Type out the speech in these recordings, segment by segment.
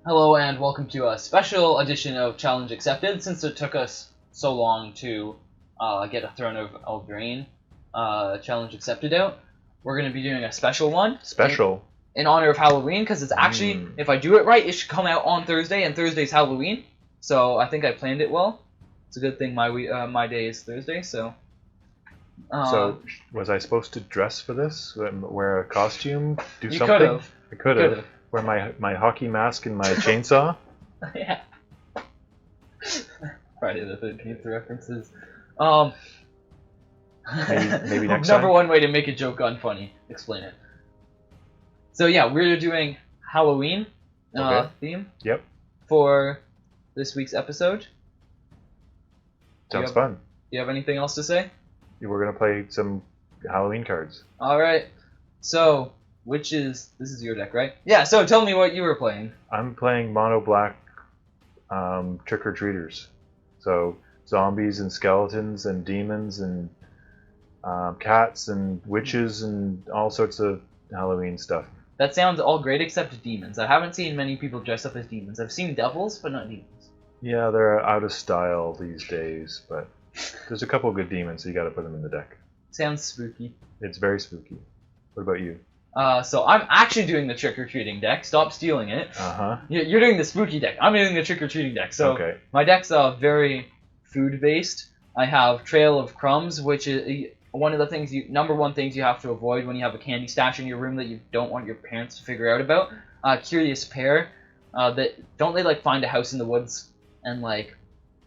Hello and welcome to a special edition of Challenge Accepted. Since it took us so long to get a Throne of Eldraine Challenge Accepted out, we're going to be doing a special one. Special? In honor of Halloween, because it's actually, if I do it right, it should come out on Thursday, and Thursday's Halloween. So I think I planned it well. It's a good thing my day is Thursday, so... So, was I supposed to dress for this? Wear a costume? Do you something? Could've. I could have. Wear my hockey mask and my chainsaw? Yeah. Friday the 13th references. Maybe next Number time? one way to make a joke unfunny. Explain it. So yeah, we're doing Halloween theme. Yep. For this week's episode. Sounds fun. Do you have anything else to say? We're going to play some Halloween cards. Alright. So, this is your deck, right? Yeah, so tell me what you were playing. I'm playing mono black trick-or-treaters. So, zombies and skeletons and demons and cats and witches and all sorts of Halloween stuff. That sounds all great except demons. I haven't seen many people dress up as demons. I've seen devils, but not demons. Yeah, they're out of style these days, but there's a couple good demons, so you gotta put them in the deck. Sounds spooky. It's very spooky. What about you? So I'm actually doing the trick-or-treating deck. Stop stealing it. Uh-huh. You're doing the spooky deck. I'm doing the trick-or-treating deck. So okay. My deck's very food-based. I have Trail of Crumbs, which is one of the things number one things you have to avoid when you have a candy stash in your room that you don't want your parents to figure out about. Curious Pair. Don't they find a house in the woods and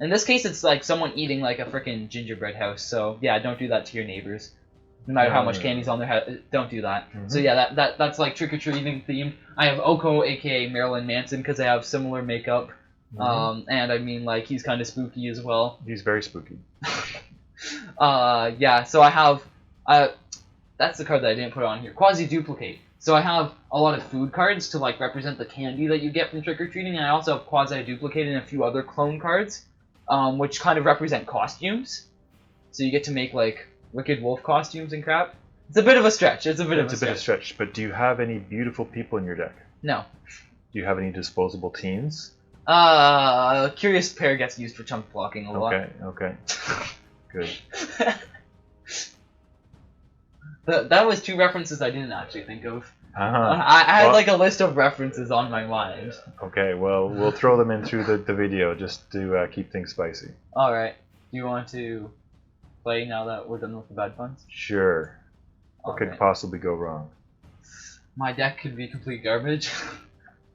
in this case it's someone eating a freaking gingerbread house. So yeah, don't do that to your neighbors. No matter how much candy's on their head, don't do that. Mm-hmm. So yeah, that's trick-or-treating themed. I have Oko, aka Marilyn Manson, because they have similar makeup. Mm-hmm. And I mean, he's kind of spooky as well. He's very spooky. Yeah, so I have... that's the card that I didn't put on here. Quasi-Duplicate. So I have a lot of food cards to represent the candy that you get from trick-or-treating, and I also have Quasi-Duplicate and a few other clone cards, which kind of represent costumes. So you get to make, Wicked Wolf costumes and crap. It's a bit of a stretch. It's a bit of a stretch. But do you have any beautiful people in your deck? No. Do you have any disposable teens? Curious Pair gets used for chunk blocking a lot. Okay. Good. That was two references I didn't actually think of. Uh-huh. I had a list of references on my mind. Okay, well, we'll throw them in through the video just to keep things spicy. Alright. Do you want to play now that we're done with the bad puns? Sure. What could possibly go wrong? My deck could be complete garbage.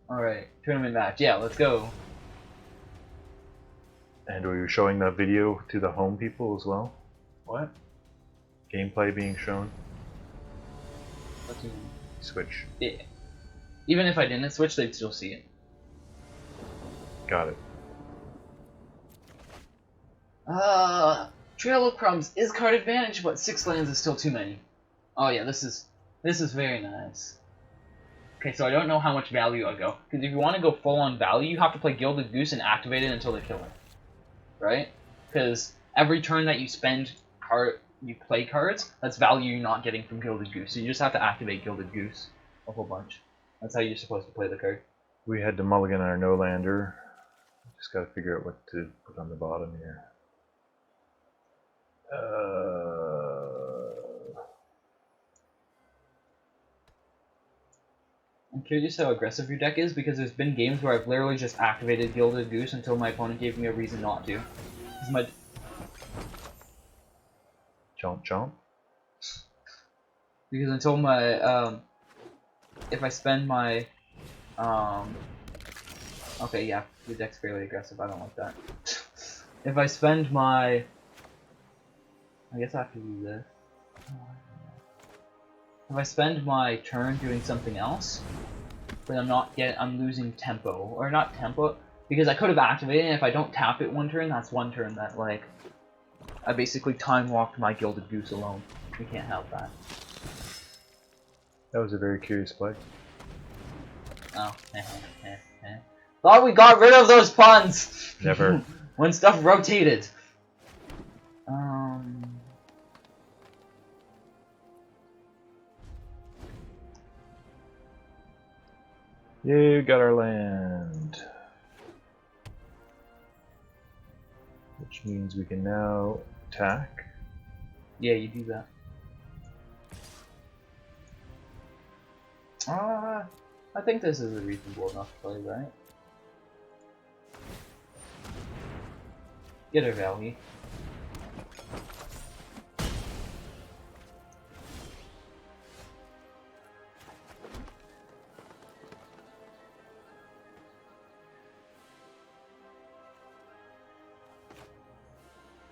Alright, tournament match. Yeah, let's go. And were you showing that video to the home people as well? What? Gameplay being shown? What do you mean? Switch. Yeah. Even if I didn't switch, they'd still see it. Got it. Trail of Crumbs is card advantage, but 6 lands is still too many. Oh yeah, this is very nice. Okay, so I don't know how much value I go. Because if you want to go full on value, you have to play Gilded Goose and activate it until they kill it. Right? Because every turn that you you play cards, that's value you're not getting from Gilded Goose. So you just have to activate Gilded Goose a whole bunch. That's how you're supposed to play the card. We had to mulligan our no-lander. Just gotta figure out what to put on the bottom here. I'm curious how aggressive your deck is, because there's been games where I've literally just activated Gilded Goose until my opponent gave me a reason not to. Chomp chomp. Because until my, if I spend my, okay, yeah, your deck's fairly aggressive, I don't like that. If I spend my, I guess I have to do this. If I spend my turn doing something else, but I'm losing tempo, or not tempo, because I could have activated it, and if I don't tap it one turn, that's one turn that, I basically time-walked my Gilded Goose alone. We can't have that. That was a very curious play. Oh, thought we got rid of those puns! Never. When stuff rotated. You got our land. Which means we can now attack. Yeah, you do that. I think this is a reasonable enough play, right? Get a valley.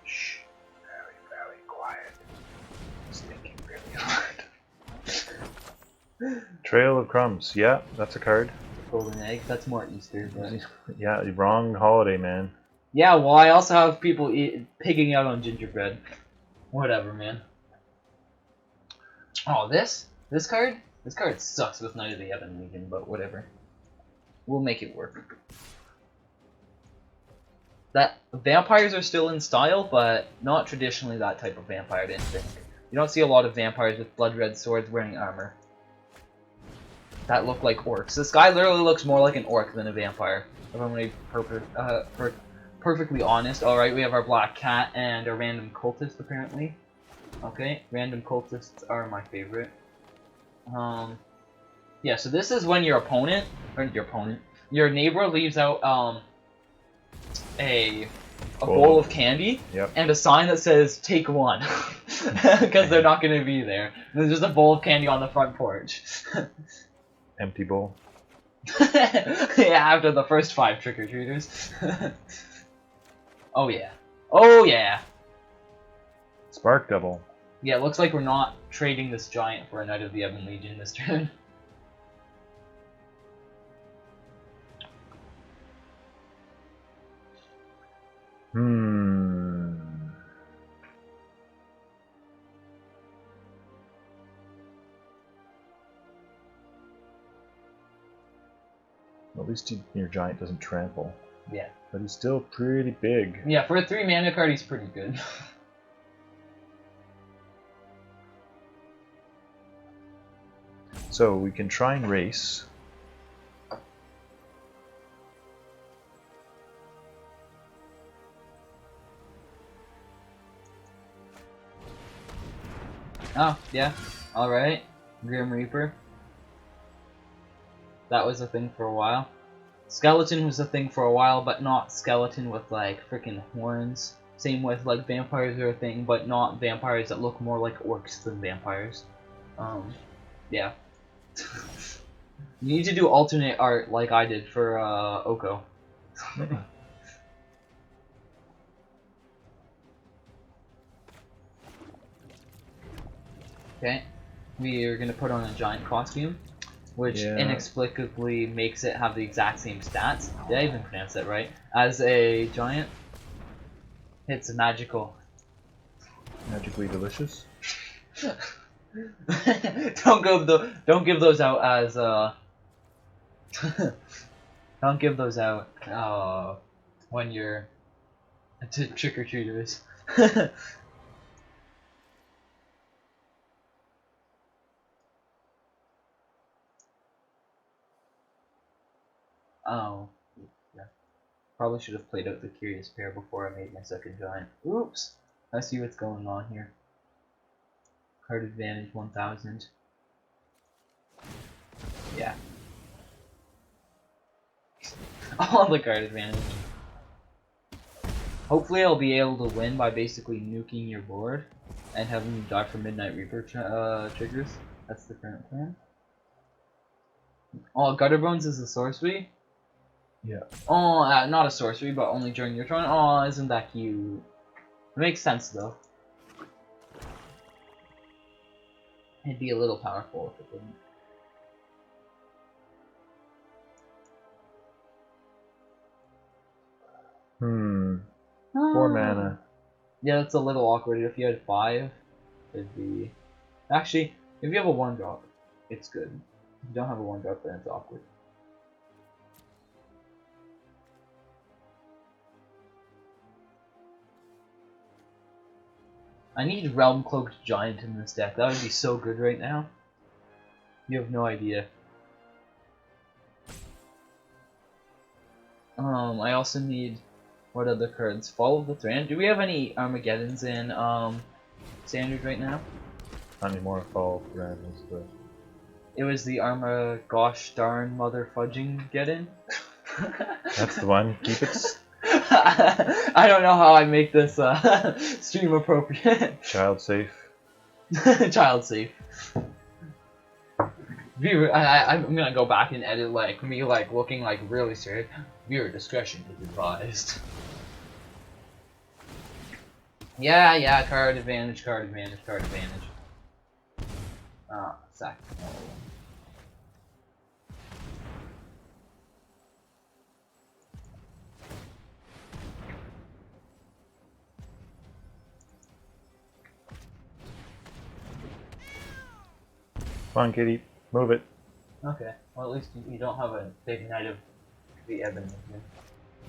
Shh. Very, very quiet. It's thinking really hard. Trail of Crumbs. Yeah, that's a card. Golden egg. That's more Easter, but Yeah, wrong holiday, man. yeah. Well, I also have people pigging out on gingerbread. Whatever, man. Oh, this card. This card sucks with Knight of the Ebon Legion, but whatever. We'll make it work. That vampires are still in style, but not traditionally that type of vampire. I didn't think. You don't see a lot of vampires with blood red swords wearing armor that look like orcs. This guy literally looks more like an orc than a vampire. If I'm going to be perfectly honest. Alright, we have our black cat and a random cultist, apparently. Okay, random cultists are my favorite. Yeah, so this is when your neighbor leaves out, a bowl of candy and a sign that says, take one. Because they're not going to be there. There's just a bowl of candy on the front porch. Empty bowl. Yeah, after the first 5 trick-or-treaters. Oh yeah. Oh yeah! Spark Devil. Yeah, it looks like we're not trading this giant for a Knight of the Ebon Legion this turn. At least your giant doesn't trample. Yeah. But he's still pretty big. Yeah, for a 3 mana card, he's pretty good. So we can try and race. Oh, yeah. Alright. Grim Reaper. That was a thing for a while. Skeleton was a thing for a while, but not skeleton with like freaking horns. Same with like vampires are a thing, but not vampires that look more like orcs than vampires. Yeah. You need to do alternate art like I did for Oko. Okay, we are gonna put on a giant costume, which inexplicably makes it have the exact same stats. Did I even pronounce that right? As a giant, it's magical. Magically delicious. Don't give those out as don't give those out when you're to trick-or-treaters. Oh, yeah. Probably should have played out the Curious Pair before I made my second giant. Oops! I see what's going on here. Card advantage 1000. Yeah. All the card advantage. Hopefully I'll be able to win by basically nuking your board and having you die for Midnight Reaper triggers. That's the current plan. Oh, Gutterbones is a sorcery? Yeah. Oh, not a sorcery, but only during your turn. Oh, isn't that cute? It makes sense, though. It'd be a little powerful if it didn't. Hmm. 4 mana. Yeah, that's a little awkward. If you had 5, it'd be... Actually, if you have a 1-drop, it's good. If you don't have a 1-drop, then it's awkward. I need Realm Cloaked Giant in this deck. That would be so good right now. You have no idea. I also need what other cards? Fall of the Thran. Do we have any Armageddons in standard right now? Not anymore. Fall randoms, but It was the gosh darn mother fudging Geddon. that's the one. Keep it I don't know how I make this stream appropriate. child safe. Child safe. Viewer, I'm gonna go back and edit like me like looking like really serious. Viewer discretion is advised. Yeah, card advantage, card advantage, card advantage. Sack. Come on, kitty. Move it. Okay, well at least you don't have a big Knight of the Ebon with you.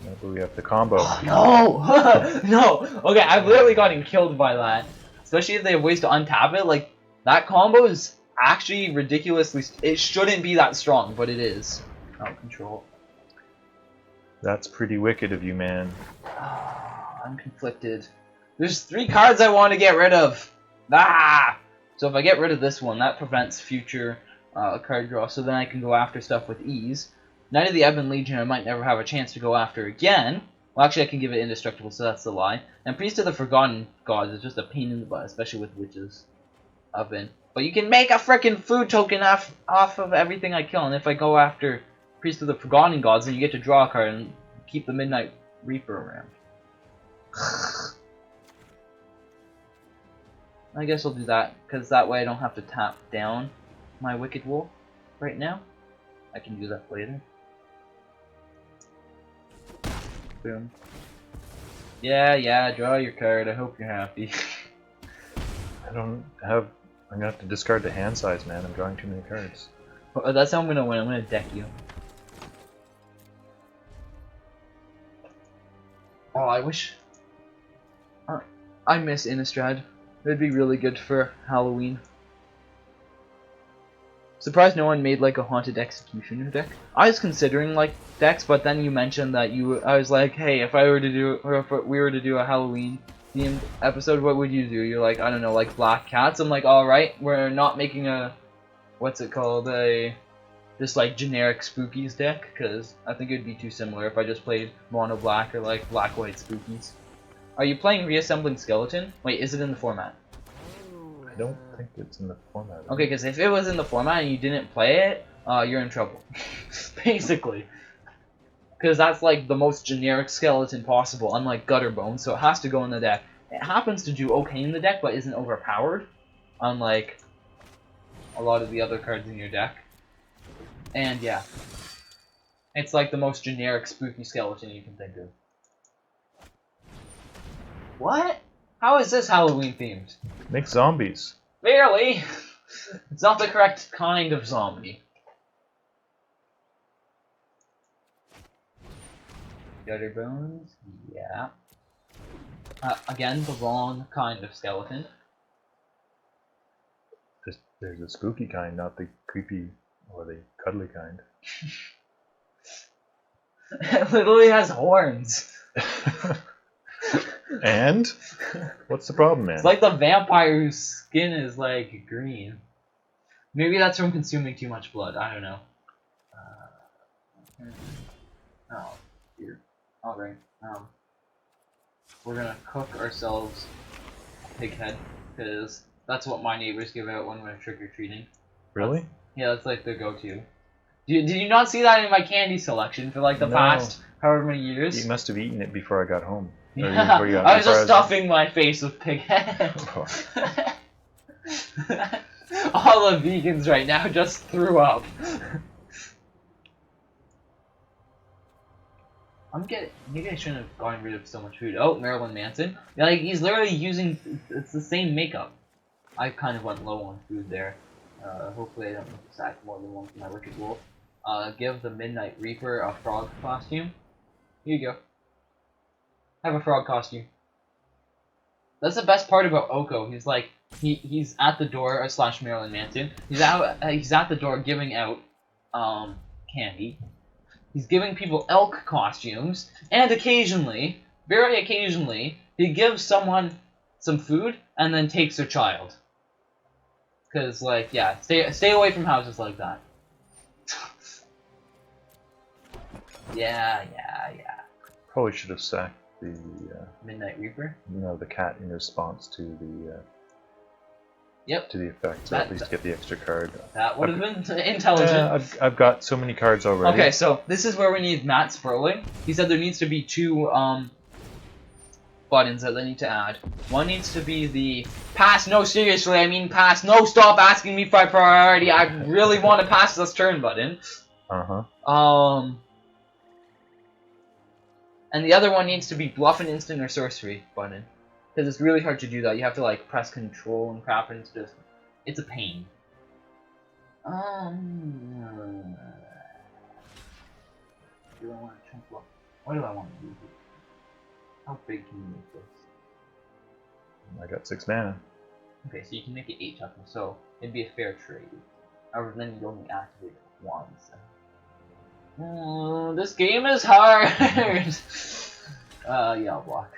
Maybe we have the combo. Oh, no! No! Okay, I've literally gotten killed by that. Especially if they have ways to untap it. Like, that combo is actually ridiculously... It shouldn't be that strong, but it is. Out control. That's pretty wicked of you, man. I'm conflicted. There's 3 cards I want to get rid of. Ah! So if I get rid of this one, that prevents future card draw, so then I can go after stuff with ease. Knight of the Ebon Legion I might never have a chance to go after again. Well, actually I can give it indestructible, so that's the lie. And Priest of the Forgotten Gods is just a pain in the butt, especially with Witches Oven. But you can make a frickin' food token off of everything I kill, and if I go after Priest of the Forgotten Gods, then you get to draw a card and keep the Midnight Reaper around. I guess I'll do that, because that way I don't have to tap down my Wicked Wolf right now. I can do that later. Boom. Yeah, draw your card. I hope you're happy. I don't have... I'm gonna have to discard the hand size, man. I'm drawing too many cards. Well, that's how I'm gonna win. I'm gonna deck you. Oh, I wish... I miss Innistrad. It'd be really good for Halloween. Surprised no one made like a Haunted Executioner deck. I was considering like decks, but then you mentioned that I was like, hey, if I were to do, or if we were to do a Halloween themed episode, what would you do? You're like, I don't know, like Black Cats. I'm like, all right, we're not making a, what's it called, just like generic Spookies deck, because I think it'd be too similar if I just played Mono Black or like Black White Spookies. Are you playing Reassembling Skeleton? Wait, is it in the format? I don't think it's in the format. Okay, because if it was in the format and you didn't play it, you're in trouble. Basically. Because that's like the most generic skeleton possible, unlike Gutterbone, so it has to go in the deck. It happens to do okay in the deck, but isn't overpowered, unlike a lot of the other cards in your deck. And yeah. It's like the most generic spooky skeleton you can think of. What? How is this Halloween themed? Make zombies. Barely! It's not the correct kind of zombie. Gutterbones? Yeah. Again, the wrong kind of skeleton. There's a spooky kind, not the creepy or the cuddly kind. It literally has horns. And? What's the problem, man? It's like the vampire whose skin is like green. Maybe that's from consuming too much blood. I don't know. Oh, dear. Alright. We're gonna cook ourselves pig head, because that's what my neighbors give out when we're trick-or-treating. Really? Yeah, that's like their go-to. Did you not see that in my candy selection for like the past however many years? You must have eaten it before I got home. Yeah, I was just stuffing my face with pig head. Oh. All the vegans right now just threw up. Maybe I shouldn't have gotten rid of so much food. Oh, Marilyn Manson. Yeah, like, he's literally using, it's the same makeup. I kind of went low on food there. Hopefully I don't have to sack more than one for my Wicked Wolf. Give the Midnight Reaper a frog costume. Here you go. Have a frog costume. That's the best part about Oko. He's like, he's at the door, / Marilyn Manson. He's at the door giving out, candy. He's giving people elk costumes, and occasionally, very occasionally, he gives someone some food and then takes their child. Cause like, yeah, stay away from houses like that. Yeah. Probably should have sacked the Midnight Reaper. the cat in response to the Yep. to the effect, so at least get the extra card. That would have been intelligent. I've got so many cards already. Okay, so this is where we need Matt Sperling. He said there needs to be 2 buttons that they need to add. One needs to be the pass. No, seriously, I mean pass. No, stop asking me for priority. I really want to pass this turn button. And the other one needs to be bluff an instant or sorcery button. Because it's really hard to do that. You have to like press control and crap, and it's a pain. Do I want to chunk up? What do I want to do here? How big can you make this? I got 6 mana. Okay, so you can make it 8 toughness, so it'd be a fair trade. However, then you'd only activate it once. This game is hard! Yeah, I'll block.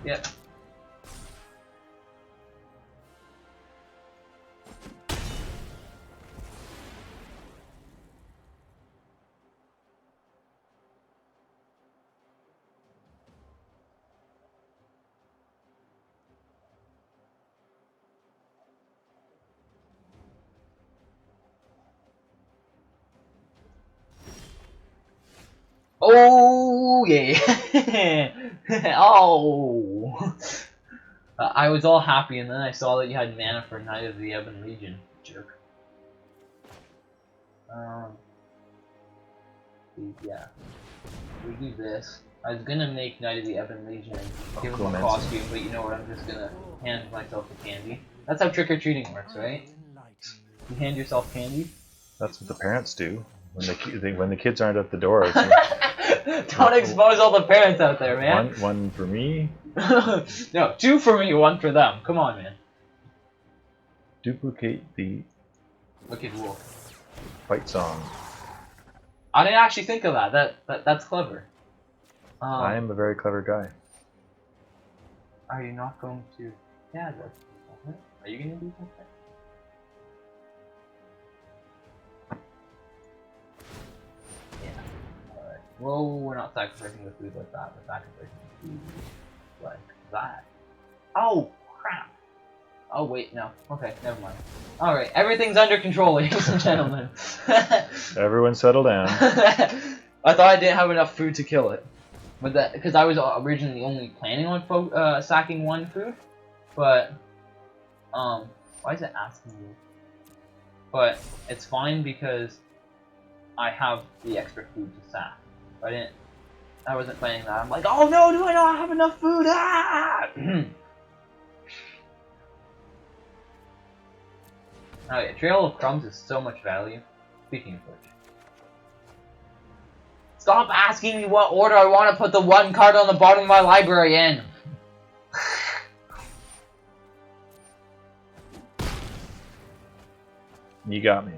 Yep. Oh yeah! Oh! I was all happy, and then I saw that you had mana for Knight of the Ebon Legion. Jerk. Yeah. We do this. I was gonna make Knight of the Ebon Legion and give him a costume, but you know what? I'm just gonna hand myself a candy. That's how trick-or-treating works, right? You hand yourself candy. That's what the parents do when the kids aren't at the door. Don't expose all the parents out there, man. One for me. No, 2 for me, 1 for them. Come on, man. Duplicate the Wicked Wolf. fight song. I didn't actually think of that. That's clever. I am a very clever guy. Are you not going to? Yeah, that's something. Are you gonna do something? Well, we're not sacrificing the food like that. We're sacrificing the food like that. Oh, crap. Oh, wait, no. Okay, never mind. Alright, everything's under control, ladies and gentlemen. Everyone settle down. I thought I didn't have enough food to kill it. But that, because I was originally only planning on sacking 1 food. But, why is it asking me? But, it's fine because I have the extra food to sack. I wasn't planning that. I'm like, oh no, do I not have enough food? Ah! Oh yeah, Trail of Crumbs is so much value. Speaking of which. Stop asking me what order I want to put the 1 card on the bottom of my library in. You got me.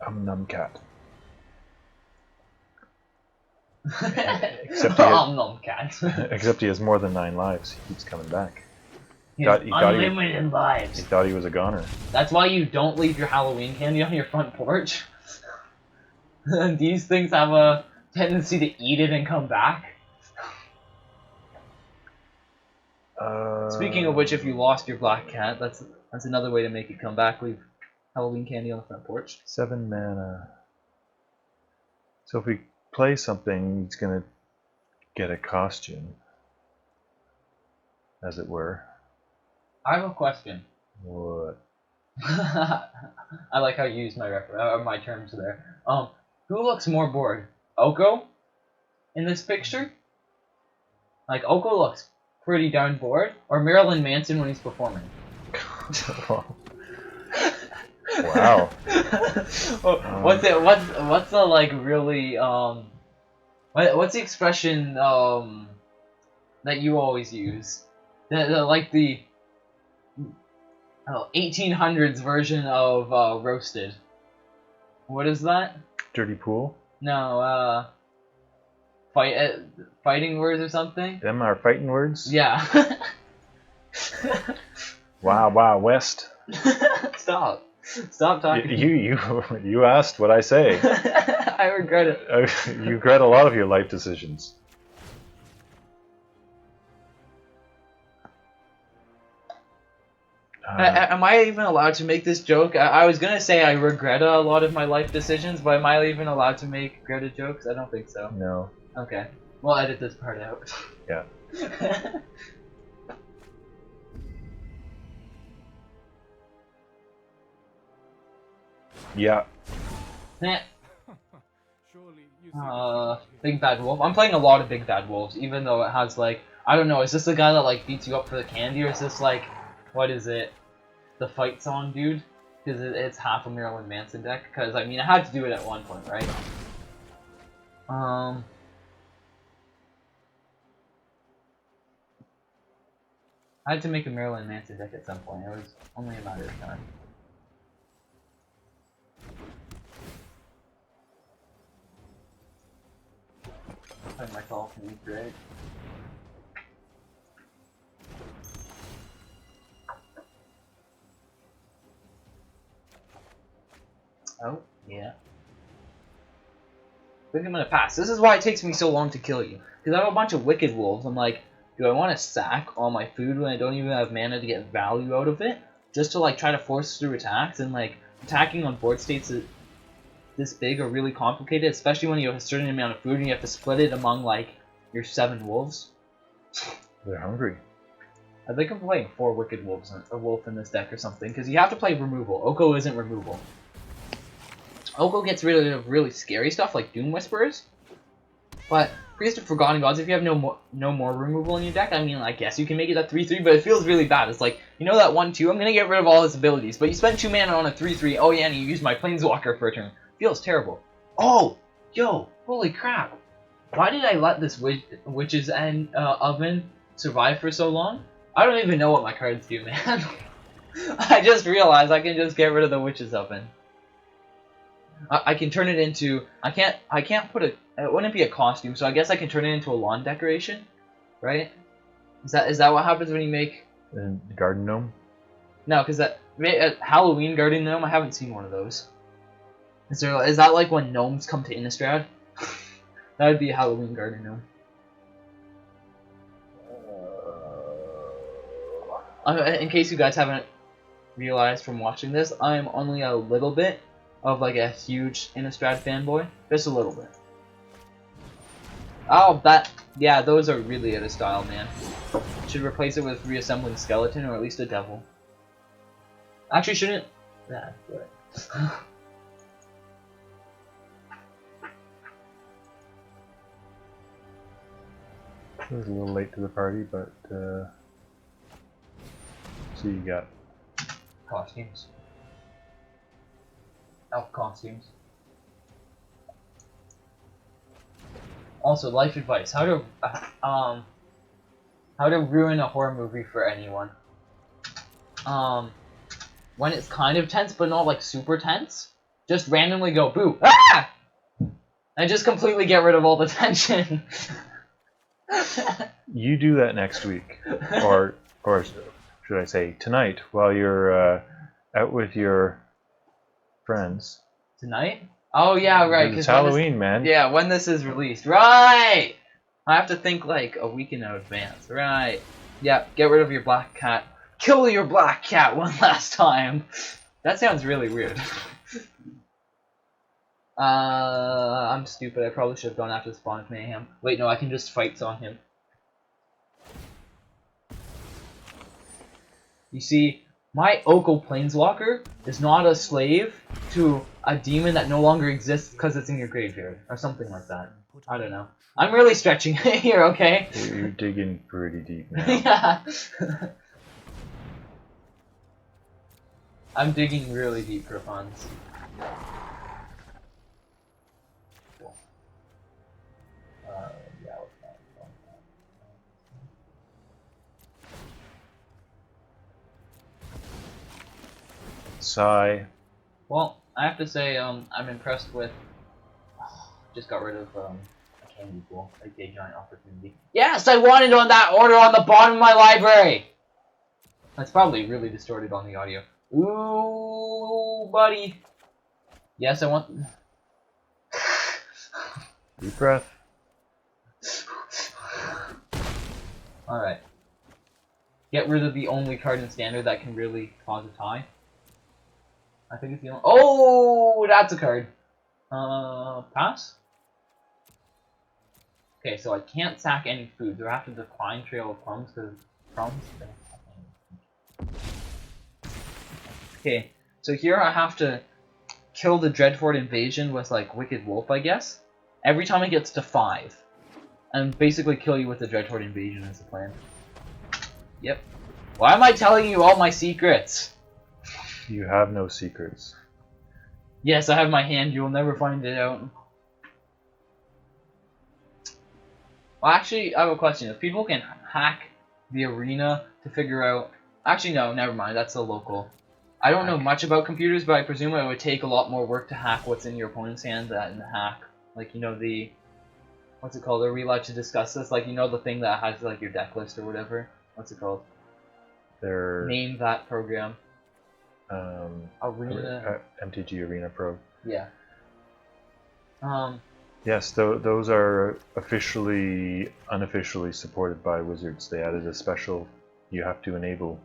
I'm Numcat. Except he has more than 9 lives. He keeps coming back. He has unlimited lives. He thought he was a goner. That's why you don't leave your Halloween candy on your front porch. These things have a tendency to eat it and come back. Speaking of which, if you lost your black cat, that's another way to make it come back. Leave Halloween candy on the front porch. 7 mana. So if we play something, he's gonna get a costume, as it were. I have a question. What? I like how you use my terms there. Who looks more bored, Oko in this picture? Like Oko looks pretty darn bored, or Marilyn Manson when he's performing. Wow. What's the like really what's the expression that you always use? Like the 1800s version of roasted. What is that? Dirty pool? No, fighting words or something? Them are fighting words? Yeah. Wow, West. Stop talking. You asked what I say. I regret it. You regret a lot of your life decisions. Am I even allowed to make this joke? I was gonna say I regret a lot of my life decisions, but am I even allowed to make regretted jokes? I don't think so. No. Okay. We'll edit this part out. Yeah. Yeah. Big Bad Wolf. I'm playing a lot of Big Bad Wolves, even though it has like, I don't know, is this the guy that like beats you up for the candy, or is this like, what is it? The fight song dude? Because it's half a Marilyn Manson deck, because I mean I had to do it at one point, right? I had to make a Marilyn Manson deck at some point, it was only a matter of time. Find myself in these grades. Oh, yeah. I think I'm gonna pass. This is why it takes me so long to kill you. Because I have a bunch of Wicked Wolves. I'm like, do I want to sack all my food when I don't even have mana to get value out of it? Just to like try to force through attacks? And like, attacking on board states this big are really complicated, especially when you have a certain amount of food and you have to split it among like your 7 wolves. They're hungry. I think I'm playing 4 Wicked Wolves, a wolf in this deck or something, because you have to play removal. Oko isn't removal. Oko gets rid of really scary stuff like Doom Whisperers, but Priest of Forgotten Gods, if you have no more removal in your deck, I mean, I guess you can make it a 3/3, but it feels really bad. It's like, you know that 1/2, I'm gonna get rid of all his abilities, but you spend 2 mana on a 3/3, oh yeah, and you use my Planeswalker for a turn. Feels terrible. Oh, yo, holy crap. Why did I let this Witch's Oven survive for so long? I don't even know what my cards do, man. I just realized I can just get rid of the Witch's Oven. I can turn it into, I can't put it wouldn't be a costume, so I guess I can turn it into a lawn decoration, right? Is that what happens when you make a garden gnome? No, because that Halloween garden gnome, I haven't seen one of those. Is that like when gnomes come to Innistrad? That would be a Halloween garden gnome. In case you guys haven't realized from watching this, I'm only a little bit of like a huge Innistrad fanboy. Just a little bit. Oh, yeah, those are really out of style, man. Should replace it with reassembling skeleton or at least a devil. Actually, shouldn't. Yeah, right. I was a little late to the party, but so you got Costumes. Elf costumes. Also, life advice: how to ruin a horror movie for anyone. When it's kind of tense, but not like super tense, just randomly go boo, ah, and just completely get rid of all the tension. You do that next week, or should I say tonight, while you're out with your friends. Tonight? Oh yeah, right. It's Halloween, man. Yeah, when this is released, right? I have to think like a week in advance, right? Yeah, get rid of your black cat. Kill your black cat one last time. That sounds really weird. I'm stupid. I probably should have gone after Spawn of Mayhem. Wait, no, I can just fight on him. You see, my Oko Planeswalker is not a slave to a demon that no longer exists because it's in your graveyard, or something like that. I don't know. I'm really stretching here, okay? You're digging pretty deep now. Yeah. I'm digging really deep for funds. Cool. Yeah, what's that? Sigh. Well, I have to say, I'm impressed with. Just got rid of a candy pool, like a giant opportunity. Yes, I wanted on that order on the bottom of my library. That's probably really distorted on the audio. Ooh, buddy. Yes, I want. Deep breath. All right. Get rid of the only card in standard that can really cause a tie. I think it's the only. Oh, that's a card. Pass. Okay, so I can't sack any food. Do I have to decline Trail of Crumbs because crumbs? Okay, so here I have to kill the Dreadfort Invasion with like Wicked Wolf, I guess. Every time it gets to 5, and basically kill you with the Dreadfort Invasion is the plan. Yep. Why am I telling you all my secrets? You have no secrets. Yes, I have my hand. You will never find it out. Well, actually, I have a question. If people can hack the arena to figure out... Actually, no, never mind. That's the local. I don't know much about computers, but I presume it would take a lot more work to hack what's in your opponent's hand than hack. Like, you know, the... What's it called? Are we allowed to discuss this? Like, you know the thing that has, like, your deck list or whatever? What's it called? Name that program. Arena... MTG Arena Pro. Yeah. Yes, those are unofficially supported by Wizards. They added a special, you have to enable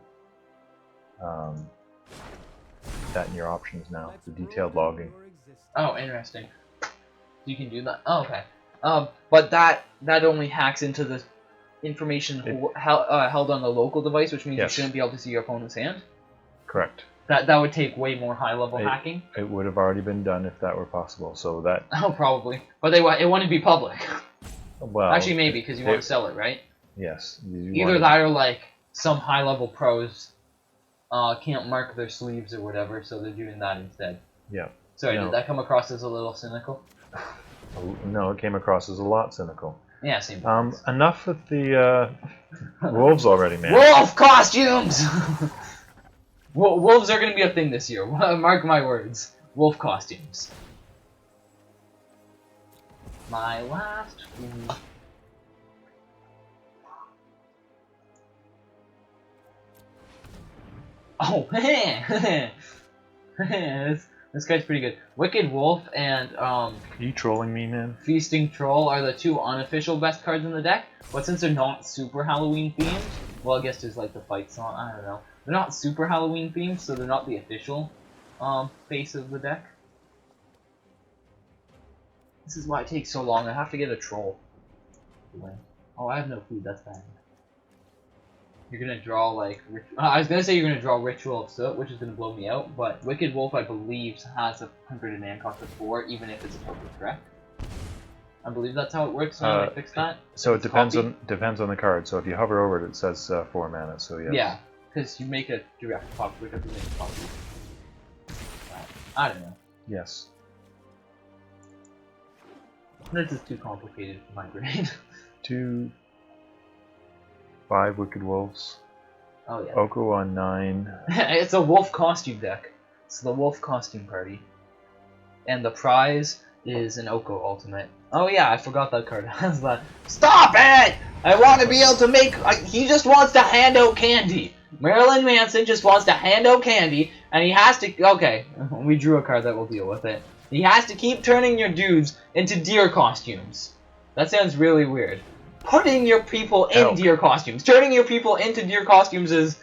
that in your options now, the detailed logging. Oh, interesting. You can do that. Oh, okay. But that only hacks into the information held on the local device, which means you shouldn't be able to see your opponent's hand? Correct. That would take way more high-level hacking? It would have already been done if that were possible, so that... Oh, probably. But it wouldn't be public. Well... Actually, maybe, because you want to sell it, right? Yes. Either that or, like, some high-level pros can't mark their sleeves or whatever, so they're doing that instead. Yeah. Sorry, did that come across as a little cynical? No, it came across as a lot cynical. Yeah, same. Enough with the wolves already, man. Wolf costumes! Wolves are going to be a thing this year. Mark my words. Wolf costumes. My last food. Oh, this guy's pretty good. Wicked Wolf and Are you trolling me, man? Feasting Troll are the two unofficial best cards in the deck, but since they're not super Halloween themed, well, I guess there's like the fight song, I don't know. They're not super Halloween themed, so they're not the official face of the deck. This is why it takes so long. I have to get a troll. Oh, I have no food. That's bad. You're gonna draw like... I was gonna say you're gonna draw Ritual of Soot, which is gonna blow me out, but Wicked Wolf, I believe, has a converted mana cost of 4, even if it's a token correct. I believe that's how it works now. I fixed that. So it depends on the card. So if you hover over it, it says 4 mana. So yes. Yeah, because you make a direct copy. We have to make a copy. I don't know. Yes. This is too complicated for my brain. 2, 5 Wicked Wolves. Oh yeah. Oko on 9. It's a wolf costume deck. It's the wolf costume party. And the prize is an Oko ultimate. Oh yeah, I forgot that card has that. Stop it! I want to be able to make... he just wants to hand out candy. Marilyn Manson just wants to hand out candy, and he has to... Okay, we drew a card that will deal with it. He has to keep turning your dudes into deer costumes. That sounds really weird. Putting your people in deer costumes. Turning your people into deer costumes is,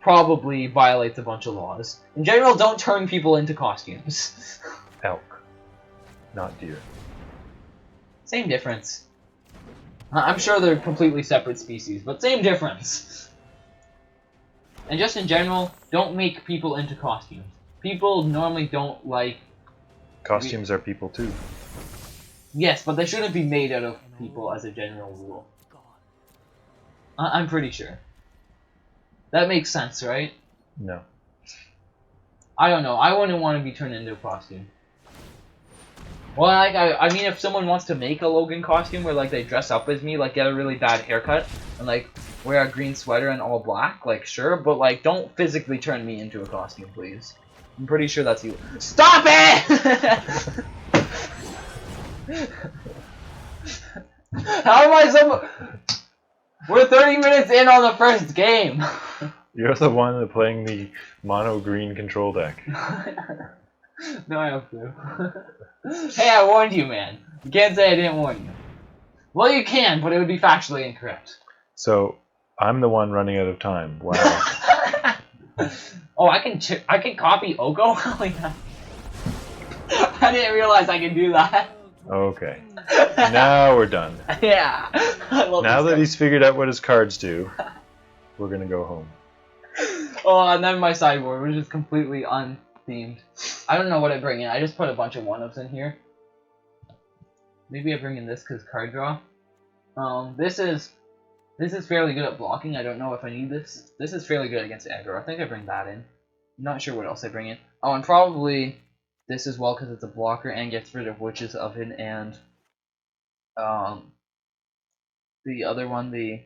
probably violates a bunch of laws. In general, don't turn people into costumes. Elk. Not deer. Same difference. I'm sure they're completely separate species, but same difference. And just in general, don't make people into costumes. People normally don't like... Costumes are people too. Yes, but they shouldn't be made out of people as a general rule. I'm pretty sure. That makes sense, right? No. I don't know. I wouldn't want to be turned into a costume. Well, like, I mean, if someone wants to make a Logan costume where, like, they dress up as me, like, get a really bad haircut, and, like, wear a green sweater and all black, like, sure, but, like, don't physically turn me into a costume, please. I'm pretty sure that's you. Stop it! How am I so... We're 30 minutes in on the first game! You're the one playing the mono green control deck. No, I have to. Hey, I warned you, man. You can't say I didn't warn you. Well, you can, but it would be factually incorrect. So, I'm the one running out of time. Wow. Oh, I can copy Oko? I didn't realize I could do that. Okay. Now we're done. Yeah. I love Now this that guy. he's figured out what his cards do, we're gonna go home. Oh, and then my sideboard, which is completely unthemed. I don't know what I bring in. I just put a bunch of one-ups in here. Maybe I bring in this because card draw. This is fairly good at blocking. I don't know if I need this. This is fairly good against aggro. I think I bring that in. I'm not sure what else I bring in. Oh, and probably this as well because it's a blocker and gets rid of Witch's Oven and the other one, the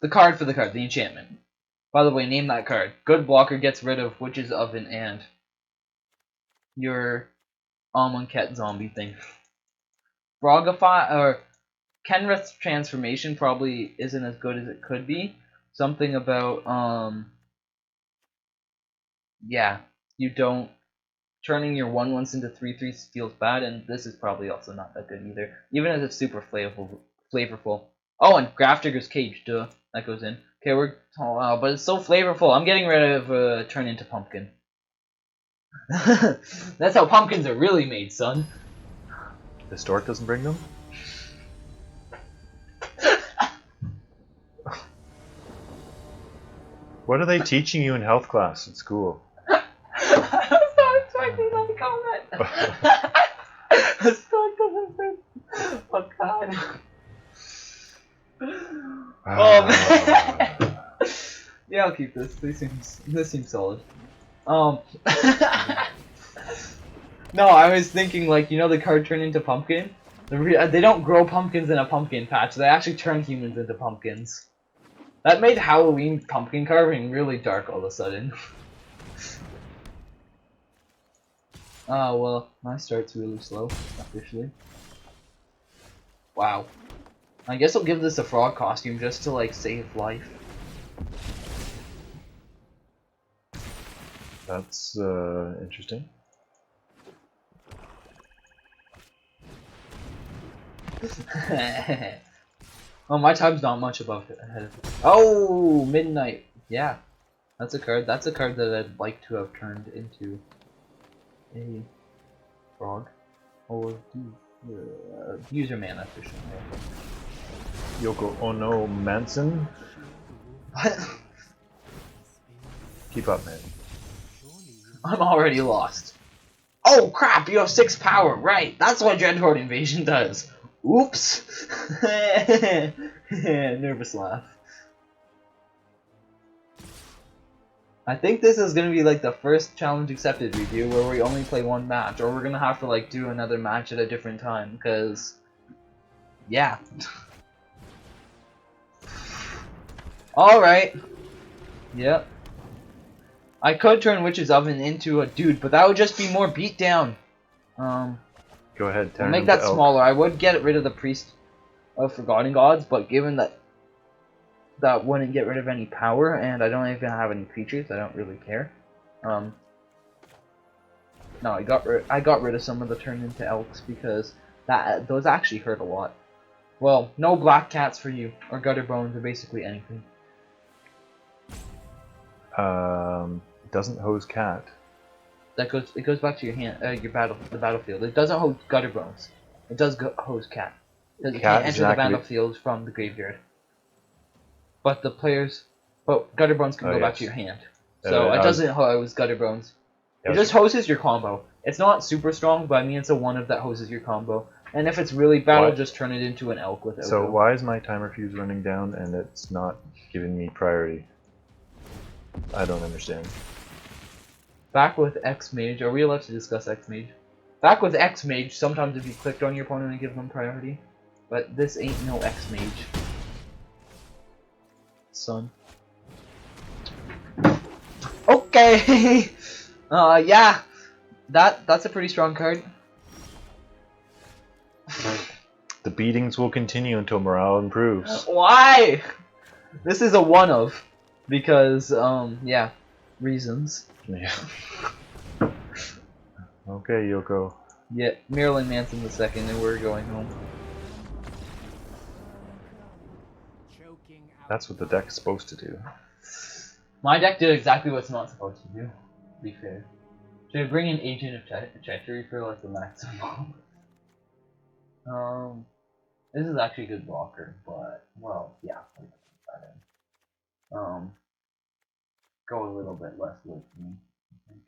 card for the card, the enchantment. By the way, name that card. Good blocker gets rid of Witch's Oven and your Amonkhet zombie thing. Frogify or Kenrith's transformation probably isn't as good as it could be. Something about yeah, you don't turning your 1/1s into 3/3s feels bad, and this is probably also not that good either. Even as it's super flavorful. Oh, and Grafdigger's Cage, duh, that goes in. Okay, but it's so flavorful. I'm getting rid of Turn into Pumpkin. That's how pumpkins are really made, son. The stork doesn't bring them? What are they teaching you in health class at school? I was not expecting that comment. The stork doesn't bring. Oh god. Yeah, I'll keep this. This seems solid. No, I was thinking, like, you know the card Turn into Pumpkin? They don't grow pumpkins in a pumpkin patch. They actually turn humans into pumpkins. That made Halloween pumpkin carving really dark all of a sudden. Oh, well, my start's really slow, officially. Wow. I guess I'll give this a frog costume just to, like, save life. That's interesting. Oh, my time's not much above it. Oh, Midnight. Yeah, that's a card. That's a card that I'd like to have turned into a frog. Or use your mana efficiently. Yoko Ono Manson? Keep up, man. I'm already lost. Oh crap! You have 6 power. Right. That's what Dreadhorde Invasion does. Oops. Nervous laugh. I think this is gonna be like the first challenge accepted review where we only play one match, or we're gonna have to like do another match at a different time, because yeah. Alright. Yep. I could turn Witch's Oven into a dude, but that would just be more beatdown. Go ahead, I'll make that smaller. I would get rid of the Priest of Forgotten Gods, but given that that wouldn't get rid of any power, and I don't even have any creatures, I don't really care. No, I got rid of some of the turn into elks because those actually hurt a lot. Well, no black cats for you, or gutter bones, or basically anything. Doesn't hose cat. It goes back to your hand, the battlefield. It doesn't hold gutter bones. It does hose cat. It can't enter the battlefield from the graveyard. But gutter bones can go back to your hand. So it doesn't hose gutter bones. It just hoses your combo. It's not super strong, but I mean it's a 1-of that hoses your combo. And if it's really bad, I'll Why- just turn it into an elk with So Oko. why is my timer fuse running down and it's not giving me priority? I don't understand. Back with X Mage. Are we allowed to discuss X Mage? Back with X Mage, sometimes if you clicked on your opponent and give them priority. But this ain't no X Mage. Son. Okay! Yeah. That's a pretty strong card. The beatings will continue until morale improves. Why? This is a one of. Because, yeah. Reasons. Yeah. Okay, Yoko. Yeah, Marilyn Manson the second, and we're going home. That's what the deck's supposed to do. My deck did exactly what it's not supposed to do, to be fair. Should I bring in Agent of Treachery for like the maximum? This is actually a good blocker, but, well, yeah. Go a little bit less late for me, I think.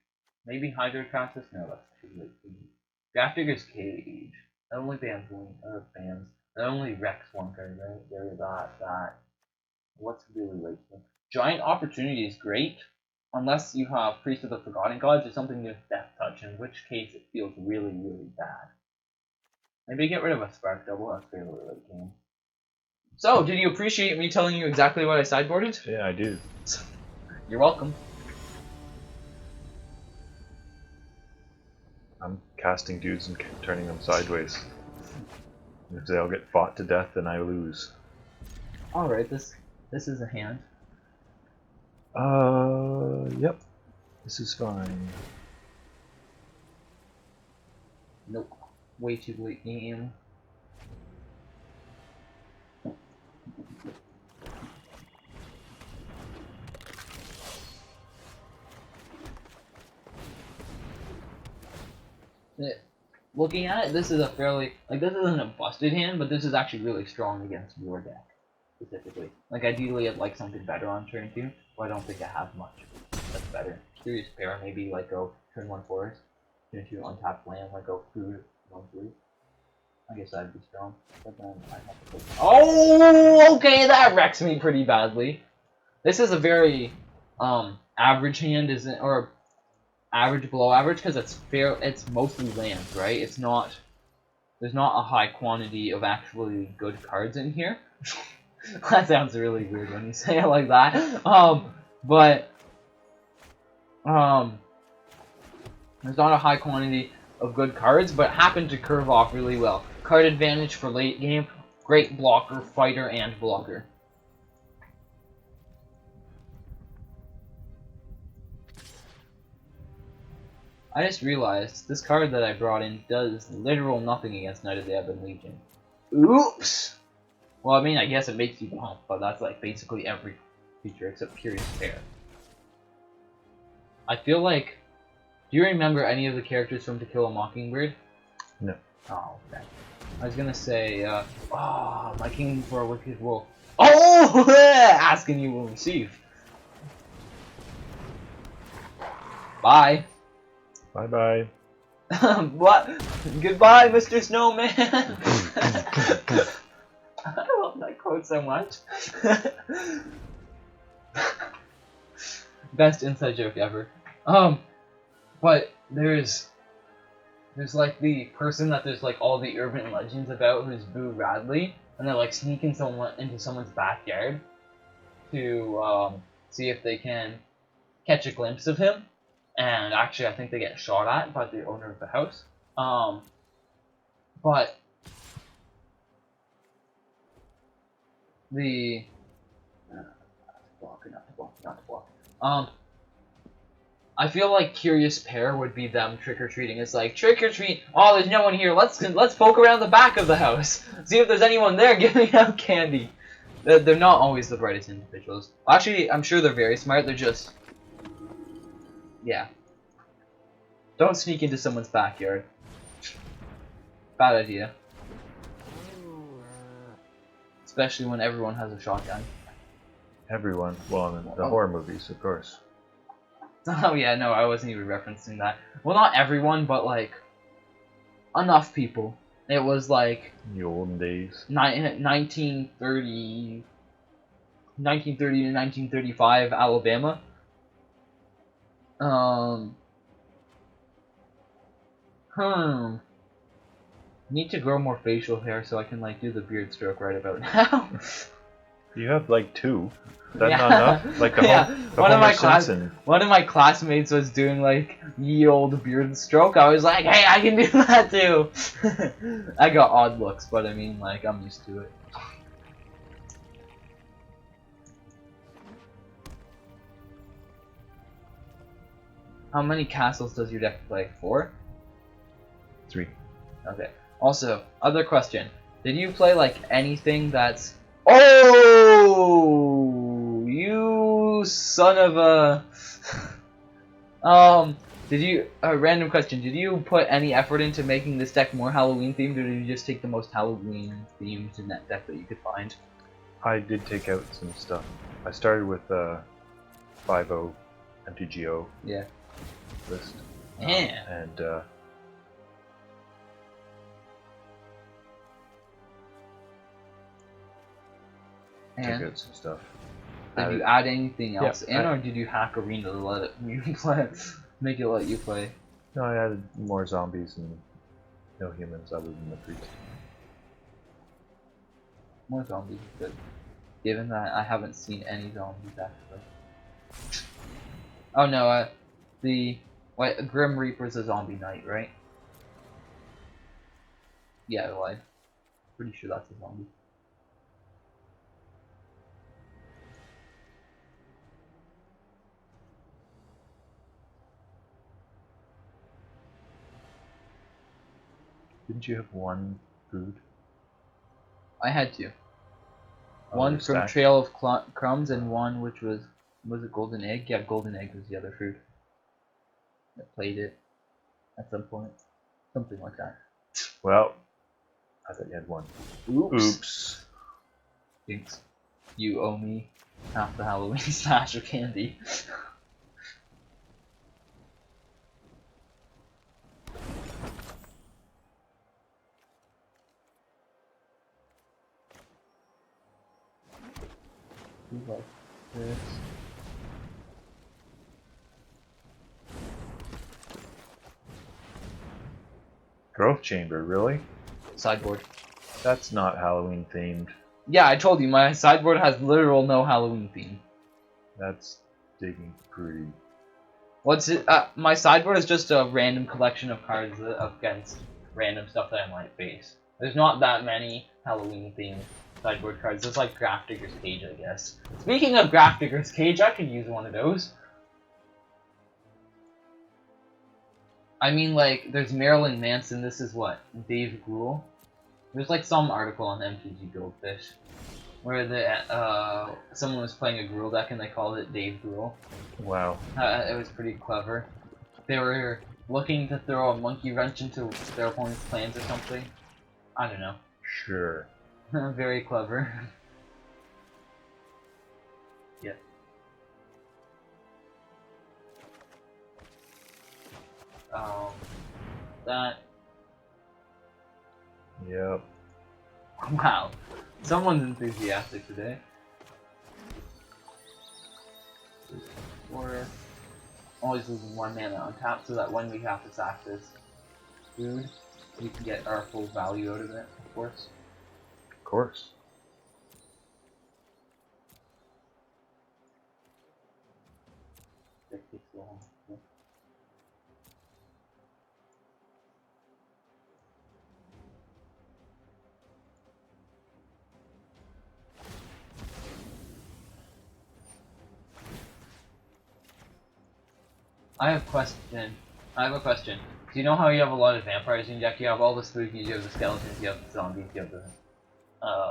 Maybe Hydrotratus? No, that's too late for me. Grafdigger's Cage. That only bans bans. That only wrecks one card, right? There's that. What's really late for me? Giant Opportunity is great, unless you have Priest of the Forgotten Gods or something with Death Touch, in which case it feels really, really bad. Maybe get rid of a Spark Double, that's fairly late game. So, did you appreciate me telling you exactly what I sideboarded? Yeah, I do. You're welcome. I'm casting dudes and turning them sideways. If they all get fought to death, then I lose. Alright, this is a hand. Yep. This is fine. Nope. Way too late game. Looking at it, this is a fairly, like, this isn't a busted hand, but this is actually really strong against your deck, specifically. Like, ideally I'd like something better on turn 2, but I don't think I have much that's better. Serious pair, maybe, like, go turn 1 forest, turn 2 untapped land, like, go food, 1-3. I guess that'd be strong, but then I have to play. Oh, okay, that wrecks me pretty badly. This is a very, average hand, isn't, or average below average, because it's mostly lands, right? It's not, there's not a high quantity of actually good cards in here. That sounds really weird when you say it like that. There's not a high quantity of good cards, but happen to curve off really well. Card advantage for late game, great blocker, fighter, and blocker. I just realized this card that I brought in does literal nothing against Knight of the Ebon Legion. Oops! Well, I mean, I guess it makes you pump, but that's like basically every feature except Curious Pair. I feel like... Do you remember any of the characters from To Kill a Mockingbird? No. Oh, okay. I was gonna say, my king for a wicked wolf. Oh! Asking you will receive. Bye. Bye-bye. What? Goodbye, Mr. Snowman! I love that quote so much. Best inside joke ever. But there's like the person that there's like all the urban legends about who's Boo Radley, and they're like sneaking someone into someone's backyard to see if they can catch a glimpse of him. And actually, I think they get shot at by the owner of the house. But the not to block. I feel like Curious Pair would be them trick-or-treating. It's like, trick-or-treat, oh, there's no one here, let's poke around the back of the house. See if there's anyone there giving out candy. They're not always the brightest individuals. Actually, I'm sure they're very smart, they're just... Yeah. Don't sneak into someone's backyard. Bad idea. Especially when everyone has a shotgun. Everyone. Well, in the horror movies, of course. Oh yeah, no, I wasn't even referencing that. Well, not everyone, but like enough people. It was like In the olden days. 1930 to 1935 Alabama. Need to grow more facial hair so I can like do the beard stroke right about now. You have like 2. Is that Yeah. not enough? Like the, Yeah. the Homer Simpson. One of my classmates was doing like ye old beard stroke. I was like, hey, I can do that too. I got odd looks, but I mean, like, I'm used to it. How many castles does your deck play? 4? 3. Okay. Also, other question. Did you play like anything that's... Oh! You son of a... Did you... A random question. Did you put any effort into making this deck more Halloween themed, or did you just take the most Halloween themed in that deck that you could find? I did take out some stuff. I started with 5-0 MTGO Yeah. list. Yeah. And took out some stuff. Did you add anything else Yeah, in, or did you hack Arena to let it you play, make it let you play? No, I added more zombies and no humans other than the priest. More zombies is good. Given that I haven't seen any zombies actually. Oh no, the Grim Reaper's a zombie knight, right? Yeah, I lied. Pretty sure that's a zombie. Didn't you have 1 food? I had 2. Oh, One your from stack. Trail of Crumbs and one which was it Golden Egg? Yeah, Golden Egg was the other food. I played it at some point. Something like that. Well, I thought you had 1. Oops. Oops. Thanks. You owe me half the Halloween stash of candy. Like this. Growth chamber, really? Sideboard. That's not Halloween themed. Yeah, I told you, my sideboard has literal no Halloween theme. That's digging pretty. What's it? My sideboard is just a random collection of cards against random stuff that I might face. There's not that many Halloween themed sideboard cards. It's like Grafdigger's Cage, I guess. Speaking of Grafdigger's Cage, I could use one of those. I mean, like, there's Marilyn Manson. This is what? Dave Grohl? There's like some article on MTG Goldfish where someone was playing a Gruul deck and they called it Dave Grohl. Wow. It was pretty clever. They were looking to throw a monkey wrench into their opponent's plans or something. I don't know. Sure. Very clever. Yeah. That. Yep. Wow. Someone's enthusiastic today. Or always losing 1 mana on tap so that when we have to sack this food, we can get our full value out of it, of course. Of course. That takes long. I have a question. Do you know how you have a lot of vampires in your deck? You have all the spookies, you have the skeletons, you have the zombies, you have the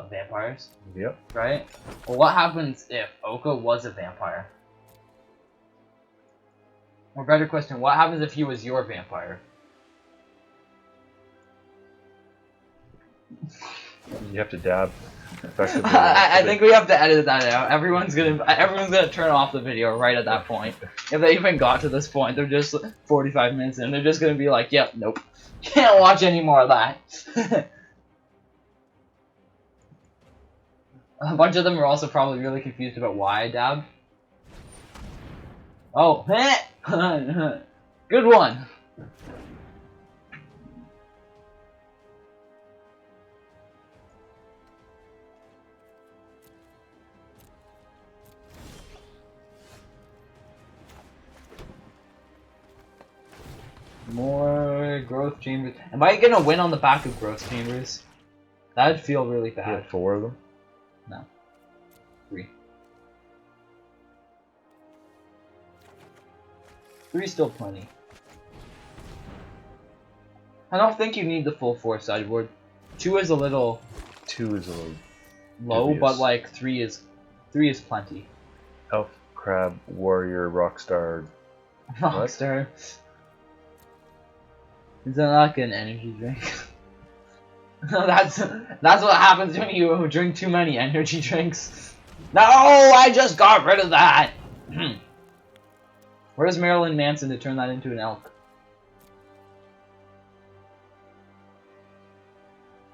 vampires, Yep. right? Well, what happens if Oka was a vampire? Or better question, what happens if he was your vampire? You have to dab effectively. I think we have to edit that out. Everyone's gonna turn off the video right at that point. If they even got to this point, they're just 45 minutes in. They're just gonna be like, "Yep, nope, can't watch any more of that." A bunch of them are also probably really confused about why I dab. Oh, good one. More growth chambers. Am I gonna win on the back of growth chambers? That'd feel really You bad. had 4 of them? No. 3. 3's still plenty. I don't think you need the full 4 sideboard. 2 is a little 2 is a little low, dubious. but like 3 is plenty. Elf, Crab, Warrior, Rockstar. Rockstar. Is that like an energy drink? that's what happens when you drink too many energy drinks. No, I just got rid of that. Where's Marilyn Manson to turn that into an elk?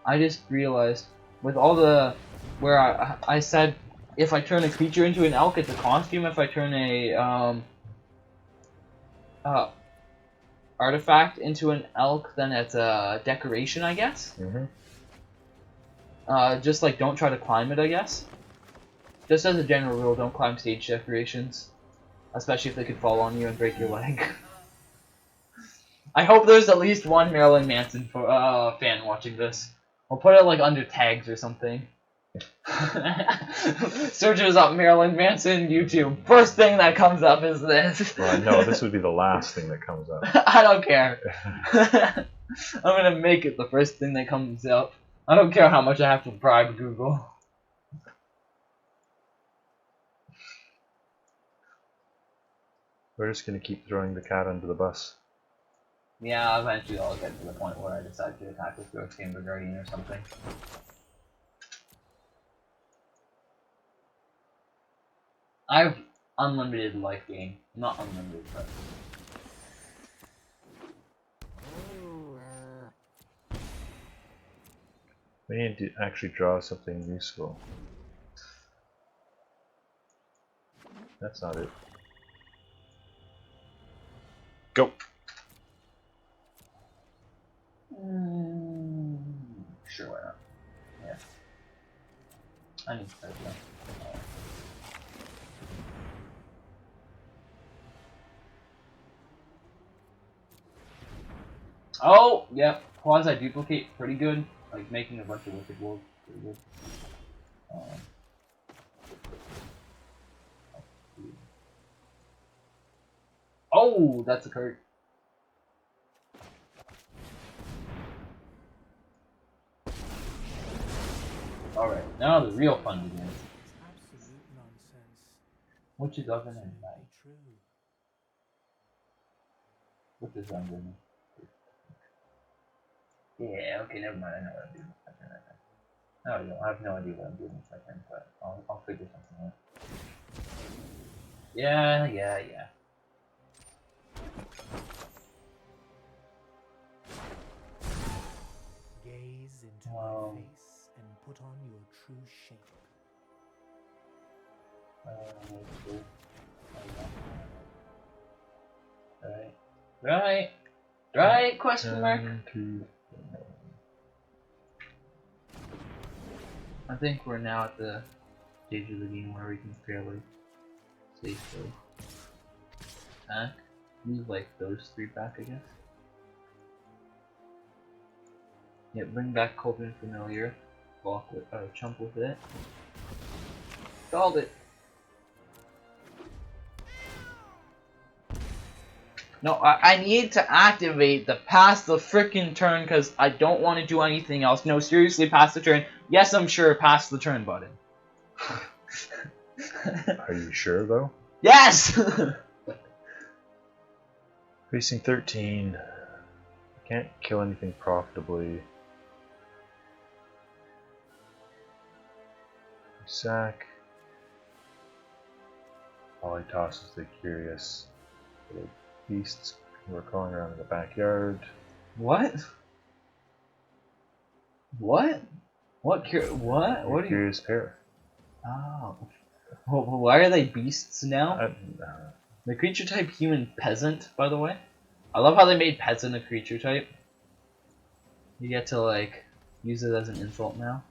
I just realized with all the where I said if I turn a creature into an elk, it's a costume. If I turn a artifact into an elk, then it's a decoration, I guess. Just like don't try to climb it, I guess. Just as a general rule, don't climb stage decorations, especially if they could fall on you and break your leg. I hope there's at least one Marilyn Manson fan watching this. I'll put it like under tags or something. Searches up Marilyn Manson YouTube. First thing that comes up is this. Well, no, this would be the last thing that comes up. I don't care. I'm gonna make it the first thing that comes up. I don't care how much I have to bribe Google. We're just gonna keep throwing the cat under the bus. Yeah, eventually I'll get to the point where I decide to attack with Growth Chamber Guardian or something. I've unlimited life gain. Not unlimited, but... We need to actually draw something useful. That's not it. Go! Sure, why not? Yeah. I need to start that. Oh, yeah. Quasi-duplicate, pretty good. Like making a bunch of wicked wolves, pretty good. Oh, that's a card. Alright, now the real fun begins. Absolute nonsense. Which is oven and night. True. What is oven? Yeah, okay, never mind. I know what I'm doing. No, I have no idea what I'm doing in a second, but I'll figure something out. Yeah. Gaze into my face and put on your true shape. Right, question mark? I think we're now at the stage of the game where we can fairly safely attack. Move like those 3 back, I guess. Yeah, bring back Copen Familiar. Block with, chump with it. Solved it! No, I need to activate the pass the frickin' turn because I don't want to do anything else. No, seriously, pass the turn. Yes, I'm sure, pass the turn button. Are you sure, though? Yes! Facing 13. I can't kill anything profitably. sack. Polly tosses the curious little beasts who are crawling around in the backyard. What? What? What? What are you? Curious pair. Oh. Well, why are they beasts now? Uh, The creature type human peasant, by the way. I love how they made peasant a creature type. You get to like use it as an insult now.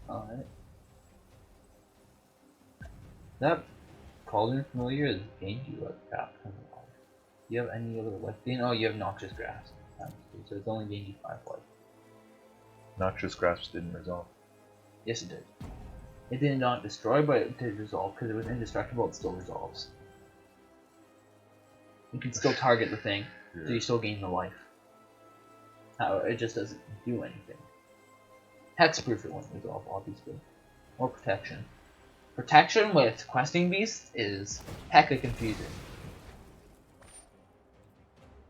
Alright. That cauldron familiar is gained you like crap. Do you have any other life gain? Oh, you have noxious grasp. So it's only gained you 5 life. Noxious grasp didn't resolve. Yes, it did. It did not destroy, but it did resolve because it was indestructible. It still resolves. You can still target the thing, so you still gain the life. However, it just doesn't do anything. Hexproof it won't resolve, obviously, or protection. Protection with questing beasts is hecka confusing.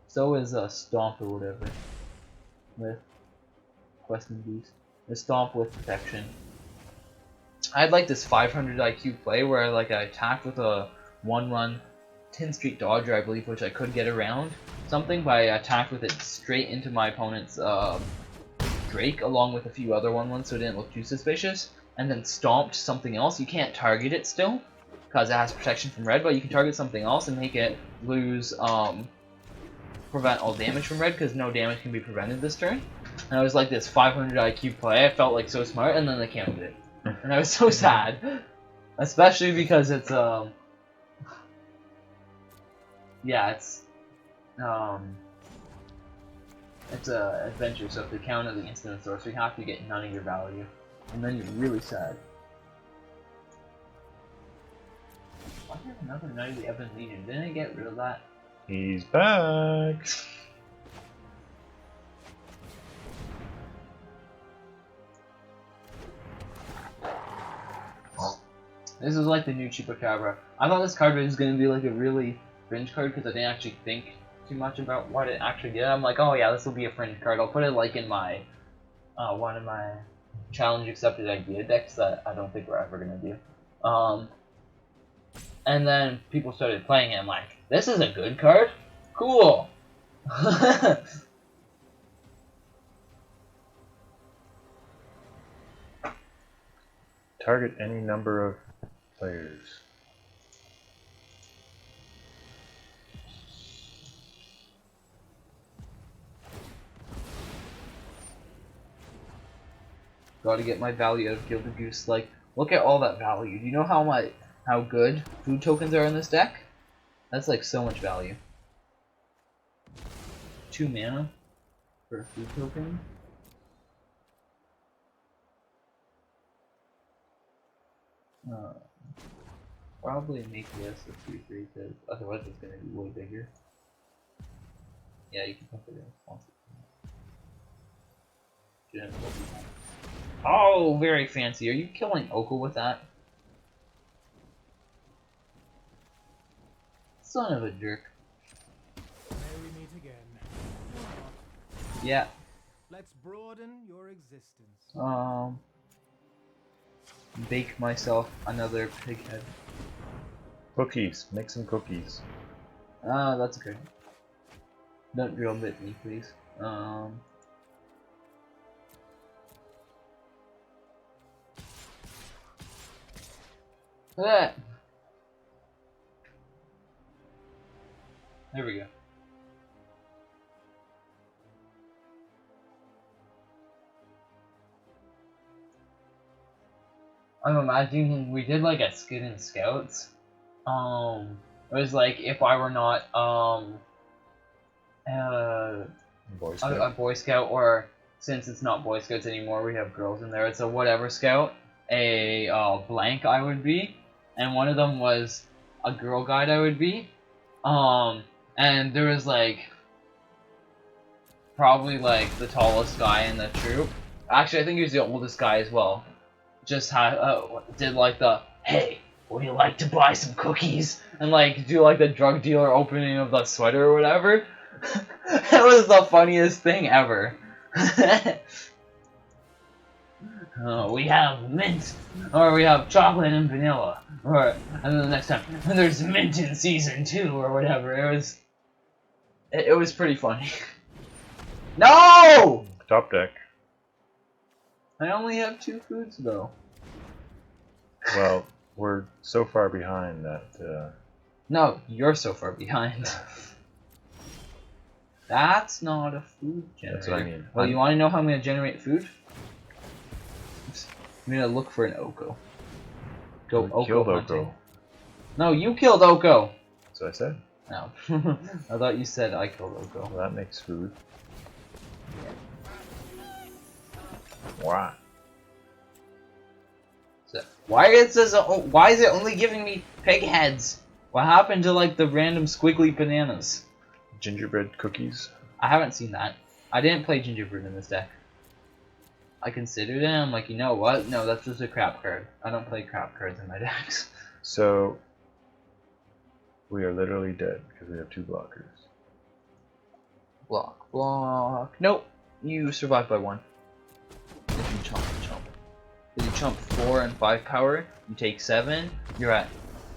So is stomp or whatever with questing beast. The stomp with protection. I had like this 500 IQ play where I attacked with a 1-run 10 Street Dodger, I believe, which I could get around something, but I attacked with it straight into my opponent's Drake, along with a few other 1-1s, so it didn't look too suspicious, and then stomped something else. You can't target it still, because it has protection from red, but you can target something else and make it lose, prevent all damage from red, because no damage can be prevented this turn. And I was like this 500 IQ play, I felt like so smart, and then they counted it. And I was so sad. Especially because it's, yeah, it's a adventure, so if they counter the instant and sorcery, you have to get none of your value. And then you're really sad. Why do I have another Knight of the Ebon Legion? Didn't I get rid of that? He's back! This is like the new Chupacabra. I thought this card was going to be like a really fringe card because I didn't actually think too much about what it actually did. I'm like, oh yeah, this will be a fringe card. I'll put it like in my one of my challenge accepted idea decks that I don't think we're ever going to do. And then people started playing it. I'm like, this is a good card? Cool! Target any number of players. Gotta get my value out of Gilded Goose. Like, look at all that value. Do you know how good food tokens are in this deck? That's like so much value. 2 mana for a food token. Probably make this a 2/3 because otherwise it's gonna be way bigger. Yeah, you can put it in response. Oh, very fancy. Are you killing Oko with that? Son of a jerk. May we meet again. Yeah. Let's broaden your existence. Bake myself another pig head. Cookies. Make some cookies. That's okay. Don't drill bit me, please. Look at that. There we go. I'm imagining we did like a skit in Scouts. It was like if I were not Boy a Scout. Boy Scout, or since it's not Boy Scouts anymore, we have girls in there. It's a whatever Scout, a blank I would be, and one of them was a girl guide I would be. And there was like probably like the tallest guy in the troop. Actually, I think he was the oldest guy as well. Just had did like the hey, would you like to buy some cookies? And like do like the drug dealer opening of the sweater or whatever. It was the funniest thing ever. We have mint, or we have chocolate and vanilla, and then the next time, and there's mint in season 2 or whatever. It was pretty funny. No! Top deck. I only have 2 foods though. Well, we're so far behind that. No, you're so far behind. That's not a food generator. That's what I mean. Well, you want to know how I'm going to generate food? I'm going to look for an Oko. Go We Oko killed hunting. Oko. No, you killed Oko! That's what I said. No. I thought you said I killed Oko. Well, that makes food. Wow. So, why is it only giving me pig heads? What happened to like the random squiggly bananas? Gingerbread cookies. I haven't seen that. I didn't play gingerbread in this deck. I considered it. I'm like, you know what? No, that's just a crap card. I don't play crap cards in my decks. So we are literally dead because we have 2 blockers. Block. Nope. You survive by 1. If you chomp. If you chomp 4 and 5 power, you take 7. You're at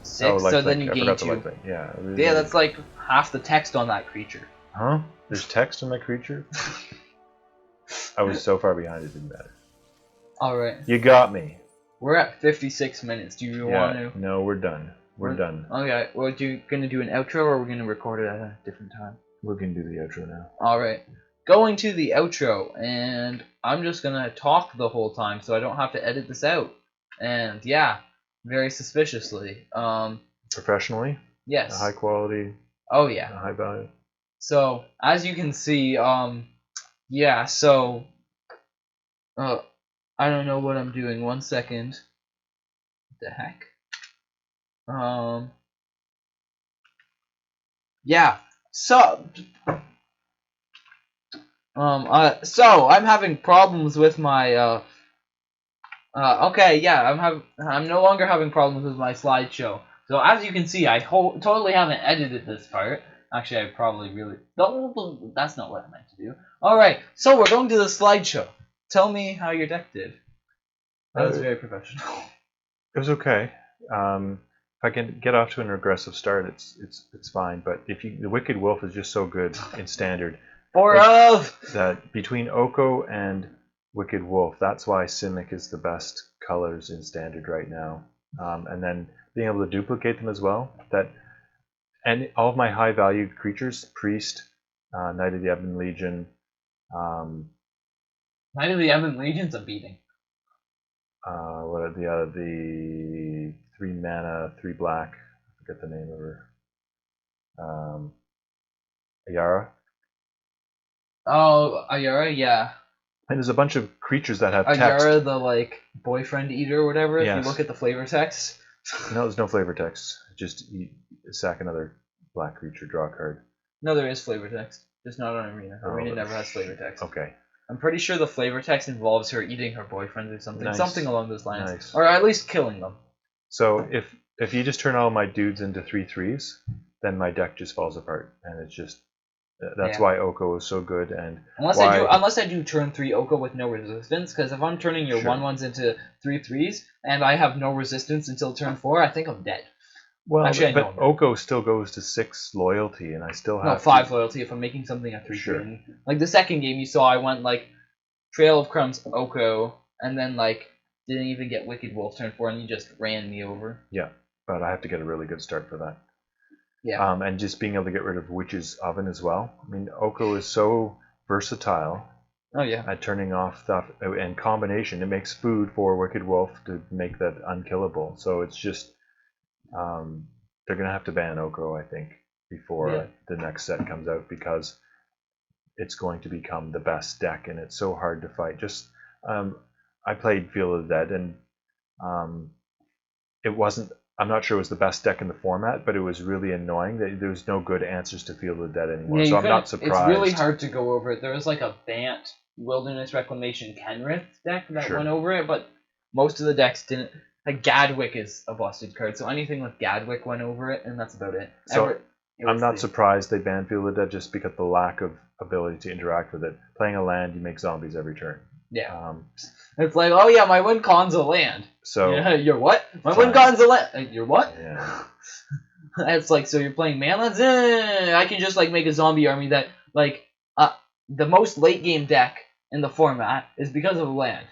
6. Oh, so then I you gain forgot 2. the life link. Yeah. Really. Yeah, that's like half the text on that creature. Huh? There's text on that creature? I was so far behind it didn't matter. Alright. You got me. We're at 56 minutes. Do you want to? No, we're done. We're done. Okay. Well, gonna do an outro, or we're gonna record it at a different time? We're gonna do the outro now. Alright. Going to the outro, and I'm just gonna talk the whole time, so I don't have to edit this out. And yeah, very suspiciously. Professionally? Yes. High quality? Oh yeah. High value? So as you can see, yeah. So, I don't know what I'm doing. 1 second. What the heck? Yeah. So, so I'm having problems with my okay, yeah, I'm no longer having problems with my slideshow. So as you can see, I totally haven't edited this part. Actually, I probably really that's not what I meant to do. All right, so we're going to the slideshow. Tell me how your deck did. That was very professional. It was okay. If I can get off to an aggressive start, it's fine. But the Wicked Wolf is just so good in standard. That between Oko and Wicked Wolf, that's why Simic is the best colors in standard right now. And then being able to duplicate them as well. And all of my high valued creatures, Priest, Knight of the Ebon Legion. Knight of the Ebon Legion's a beating. What are the 3 mana, 3 black? I forget the name of her. Ayara. Oh, Ayara, yeah. And there's a bunch of creatures that have text. Ayara, the like boyfriend eater or whatever. If Yes. you look at the flavor text. No, there's no flavor text. Just sack another black creature, draw a card. No, there is flavor text. Just not on Arena. Oh, Arena never has flavor text. Okay. I'm pretty sure the flavor text involves her eating her boyfriend or something. Nice. Something along those lines. Nice. Or at least killing them. So if you just turn all my dudes into 3/3s, then my deck just falls apart, and it's just that's why Oko is so good. And unless I do turn 3 Oko with no resistance, because if I'm turning your 1/1s into 3/3s and I have no resistance until turn 4, I think I'm dead. Well, actually, but Oko still goes to 6 loyalty, and I still have 5 loyalty if I'm making something a 3/3. Sure. Like the second game you saw, I went like Trail of Crumbs Oko, and then like didn't even get Wicked Wolf turn 4, and you just ran me over. Yeah, but I have to get a really good start for that. Yeah. And just being able to get rid of Witch's Oven as well. I mean, Oko is so versatile. Oh yeah. At turning off stuff and combination, it makes food for Wicked Wolf to make that unkillable. So it's just they're gonna have to ban Oko, I think, before the next set comes out, because it's going to become the best deck, and it's so hard to fight. Just I played Field of the Dead, and it wasn't. I'm not sure it was the best deck in the format, but it was really annoying that there's no good answers to Field of the Dead anymore. Yeah, so I'm not surprised. It's really hard to go over it. There was like a Bant Wilderness Reclamation Kenrith deck that went over it, but most of the decks didn't. Like Gadwick is a busted card, so anything with Gadwick went over it, and that's about it. So I'm not surprised they banned Field of the Dead just because the lack of ability to interact with it. Playing a land, you make zombies every turn. Yeah. It's like, oh yeah, my win con's a land. So yeah, you're what? My fine. win con's a land. You're what? Yeah. It's like, so you're playing manlands? I can just like make a zombie army that like the most late game deck in the format is because of a land.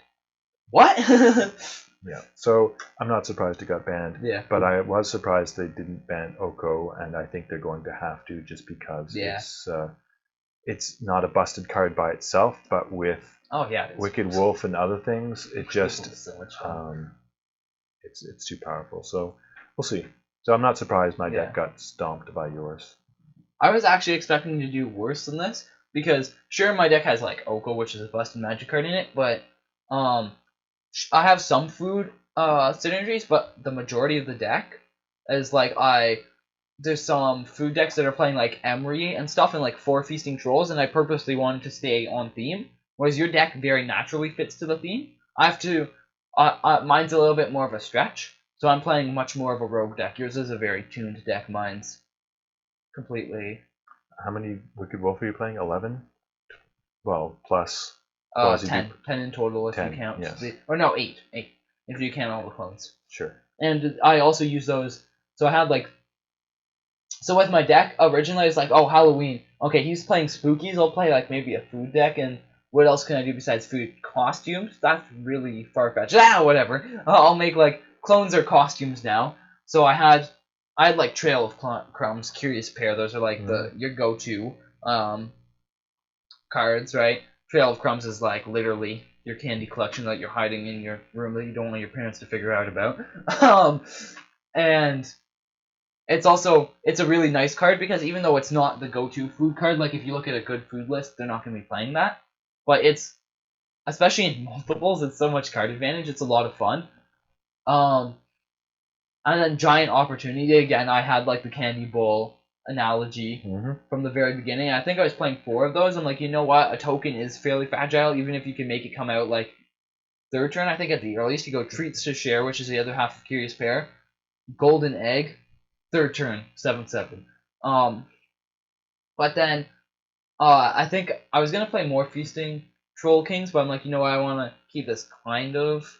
What? Yeah. So I'm not surprised it got banned. Yeah. But I was surprised they didn't ban Oko, and I think they're going to have to just because it's not a busted card by itself, but with oh yeah, it is. Wicked Wolf and other things, it just so much fun. it's too powerful. So we'll see. So I'm not surprised my deck got stomped by yours. I was actually expecting to do worse than this because sure my deck has like Oko, which is a busted magic card in it, but I have some food synergies, but the majority of the deck is like there's some food decks that are playing like Emery and stuff and like 4 feasting trolls, and I purposely wanted to stay on theme. Whereas your deck very naturally fits to the theme. I have to. Mine's a little bit more of a stretch, so I'm playing much more of a rogue deck. Yours is a very tuned deck. Mine's completely. How many Wicked Wolf are you playing? 11? Well, plus. 10 in total if 10, you count. yes. Or no, 8 if you count all the clones. Sure. And I also use those. So I had like. So with my deck originally, it's like, oh, Halloween. Okay, he's playing spookies. I'll play like maybe a food deck, and what else can I do besides food? Costumes? That's really far fetched. Whatever. I'll make like clones or costumes now. So I had like Trail of Crumbs, Curious Pair. Those are like your go-to cards, right? Trail of Crumbs is like literally your candy collection that you're hiding in your room that you don't want your parents to figure out about. And it's a really nice card because even though it's not the go-to food card, like if you look at a good food list, they're not going to be playing that. But it's, especially in multiples, it's so much card advantage. It's a lot of fun. And then Giant Opportunity, again, I had like the candy bowl analogy from the very beginning. I think I was playing 4 of those. I'm like, you know what? A token is fairly fragile, even if you can make it come out like 3rd turn. I think at the earliest you go Treats to Share, which is the other half of Curious Pair. Golden Egg, 3rd turn, 7/7. But then I think I was gonna play more Feasting Troll Kings, but I'm like, you know what? I want to keep this kind of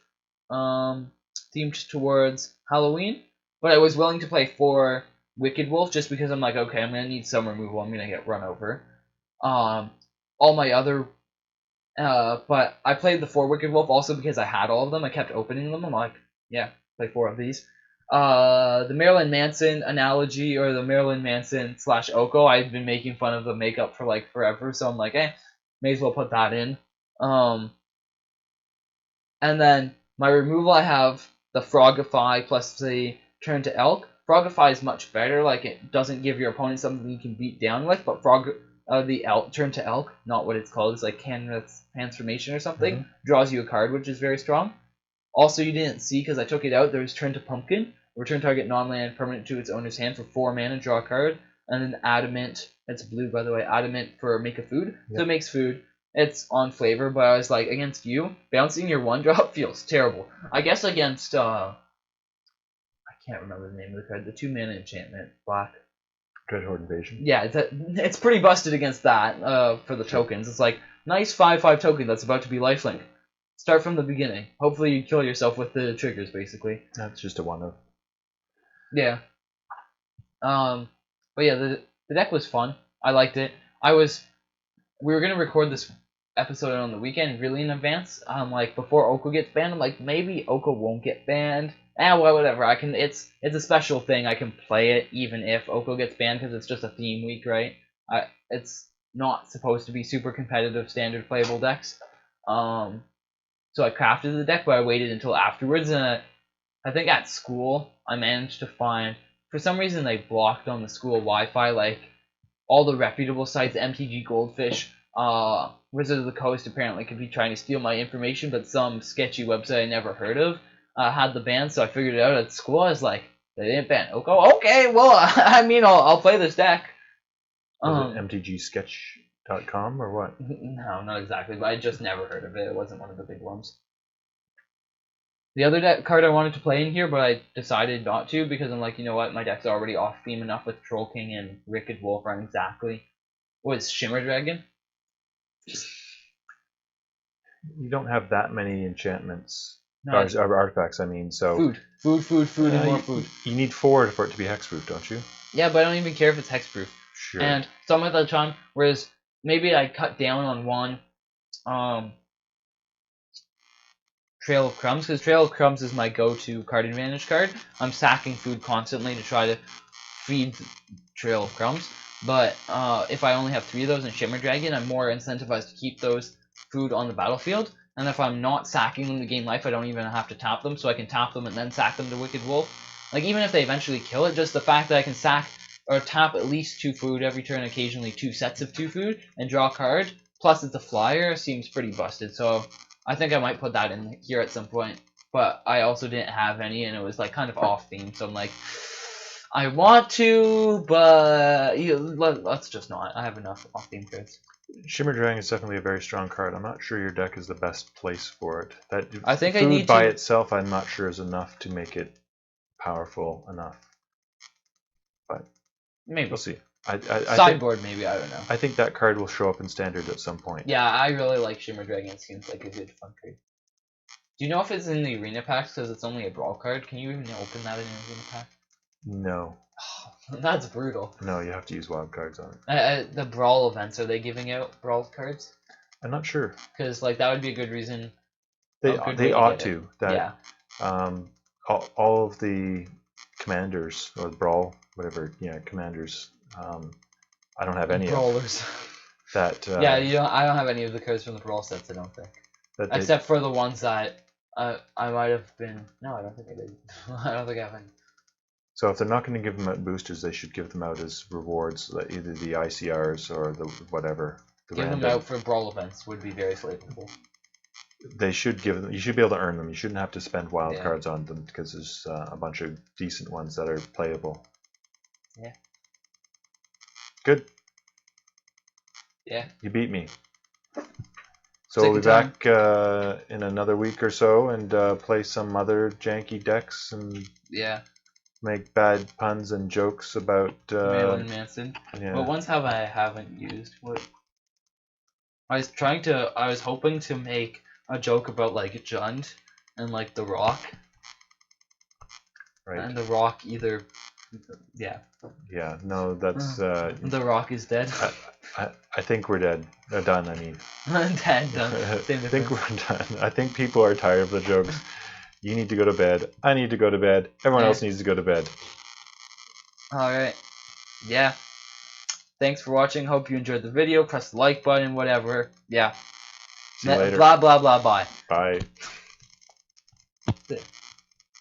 themed towards Halloween. But I was willing to play 4 Wicked Wolf just because I'm like, okay, I'm gonna need some removal. I'm gonna get run over. All my other, but I played the 4 Wicked Wolf also because I had all of them. I kept opening them. I'm like, yeah, play 4 of these. The Marilyn Manson analogy, or the Marilyn Manson / Oko, I've been making fun of the makeup for like forever, so I'm like, may as well put that in. And then my removal, I have the Frogify plus the Turn to Elk. Frogify is much better, like it doesn't give your opponent something you can beat down with, but the Elk, Turn to Elk, not what it's called, it's like Canvas Transformation or something, draws you a card, which is very strong. Also, you didn't see, because I took it out, there's Turn to Pumpkin. Return target non-land permanent to its owner's hand for 4 mana, draw a card. And then Adamant, it's blue by the way, Adamant for make a food. Yep. So it makes food. It's on flavor, but I was like, against you, bouncing your 1-drop feels terrible. I guess against, I can't remember the name of the card, the 2-mana enchantment, black. Dreadhorde Invasion. Yeah, it's pretty busted against that for the tokens. It's like, nice 5/5 token that's about to be lifelink. Start from the beginning. Hopefully you kill yourself with the triggers, basically. That's just a 1-of. Yeah. But yeah, the deck was fun. I liked it. We were gonna record this episode on the weekend, really in advance. Like before Oko gets banned. I'm like, maybe Oko won't get banned. Well, whatever. It's a special thing. I can play it even if Oko gets banned because it's just a theme week, right? It's not supposed to be super competitive standard playable decks. So I crafted the deck, but I waited until afterwards, and I think at school I managed to find, for some reason they blocked on the school Wi-Fi, like all the reputable sites, MTG Goldfish, Wizard of the Coast apparently could be trying to steal my information, but some sketchy website I never heard of had the ban, so I figured it out at school. I was like, they didn't ban Oko? Okay, well, I mean, I'll play this deck. Was it mtgsketch.com or what? No, not exactly, but I just never heard of it. It wasn't one of the big ones. The other card I wanted to play in here, but I decided not to because I'm like, you know what, my deck's already off theme enough with Troll King and Wicked Wolf aren't exactly. What is Shimmer Dragon? You don't have that many enchantments. No, Or artifacts, I mean. So food, and more you, food. you need 4 for it to be hexproof, don't you? Yeah, but I don't even care if it's hexproof. Sure. And some of the time, whereas maybe I cut down on one Trail of Crumbs, because Trail of Crumbs is my go-to card advantage card. I'm sacking food constantly to try to feed Trail of Crumbs. But if I only have 3 of those in Shimmer Dragon, I'm more incentivized to keep those food on the battlefield. And if I'm not sacking them to gain life, I don't even have to tap them, so I can tap them and then sack them to Wicked Wolf. Like, even if they eventually kill it, just the fact that I can sack or tap at least 2 food every turn, occasionally 2 sets of 2 food, and draw a card, plus it's a flyer, seems pretty busted. So I think I might put that in here at some point. But I also didn't have any, and it was like kind of off theme, so I'm like, I want to, but let's just not. I have enough off theme cards. Shimmer Dragon is definitely a very strong card. I'm not sure your deck is the best place for it. That I think food I need by to... itself, I'm not sure is enough to make it powerful enough. But maybe we'll see. Sideboard, maybe, I don't know. I think that card will show up in Standard at some point. Yeah, I really like Shimmer Dragon. It seems like a good fun card. Do you know if it's in the arena packs because it's only a brawl card? Can you even open that in an arena pack? No. Oh, that's brutal. No, you have to use wild cards on it. The brawl events, are they giving out brawl cards? I'm not sure. Because like that would be a good reason. They ought to. That yeah. All of the commanders or brawl whatever commanders. I don't have any brawlers. That yeah, I don't have any of the cards from the brawl sets. I don't think. Except for the ones that I might have been. No, I don't think I did. I don't think I have any. So if they're not going to give them out boosters, they should give them out as rewards, like either the ICRs or the whatever. Give them out for brawl events would be very flavorful. They should give them. You should be able to earn them. You shouldn't have to spend wild cards on them because there's a bunch of decent ones that are playable. Yeah. Good. Yeah. You beat me. So we'll be back in another week or so and play some other janky decks and make bad puns and jokes about Marilyn Manson. Yeah. What ones I haven't used? What I was hoping to make a joke about like Jund and like The Rock. Right. And The Rock either Yeah, no, that's The Rock is dead. I think we're dead. Done, I mean. Dead, done. I think we're done. I think people are tired of the jokes. You need to go to bed. I need to go to bed. Everyone else needs to go to bed. Alright. Yeah. Thanks for watching. Hope you enjoyed the video. Press the like button, whatever. Yeah. See you later. Blah, blah, blah, bye. Bye.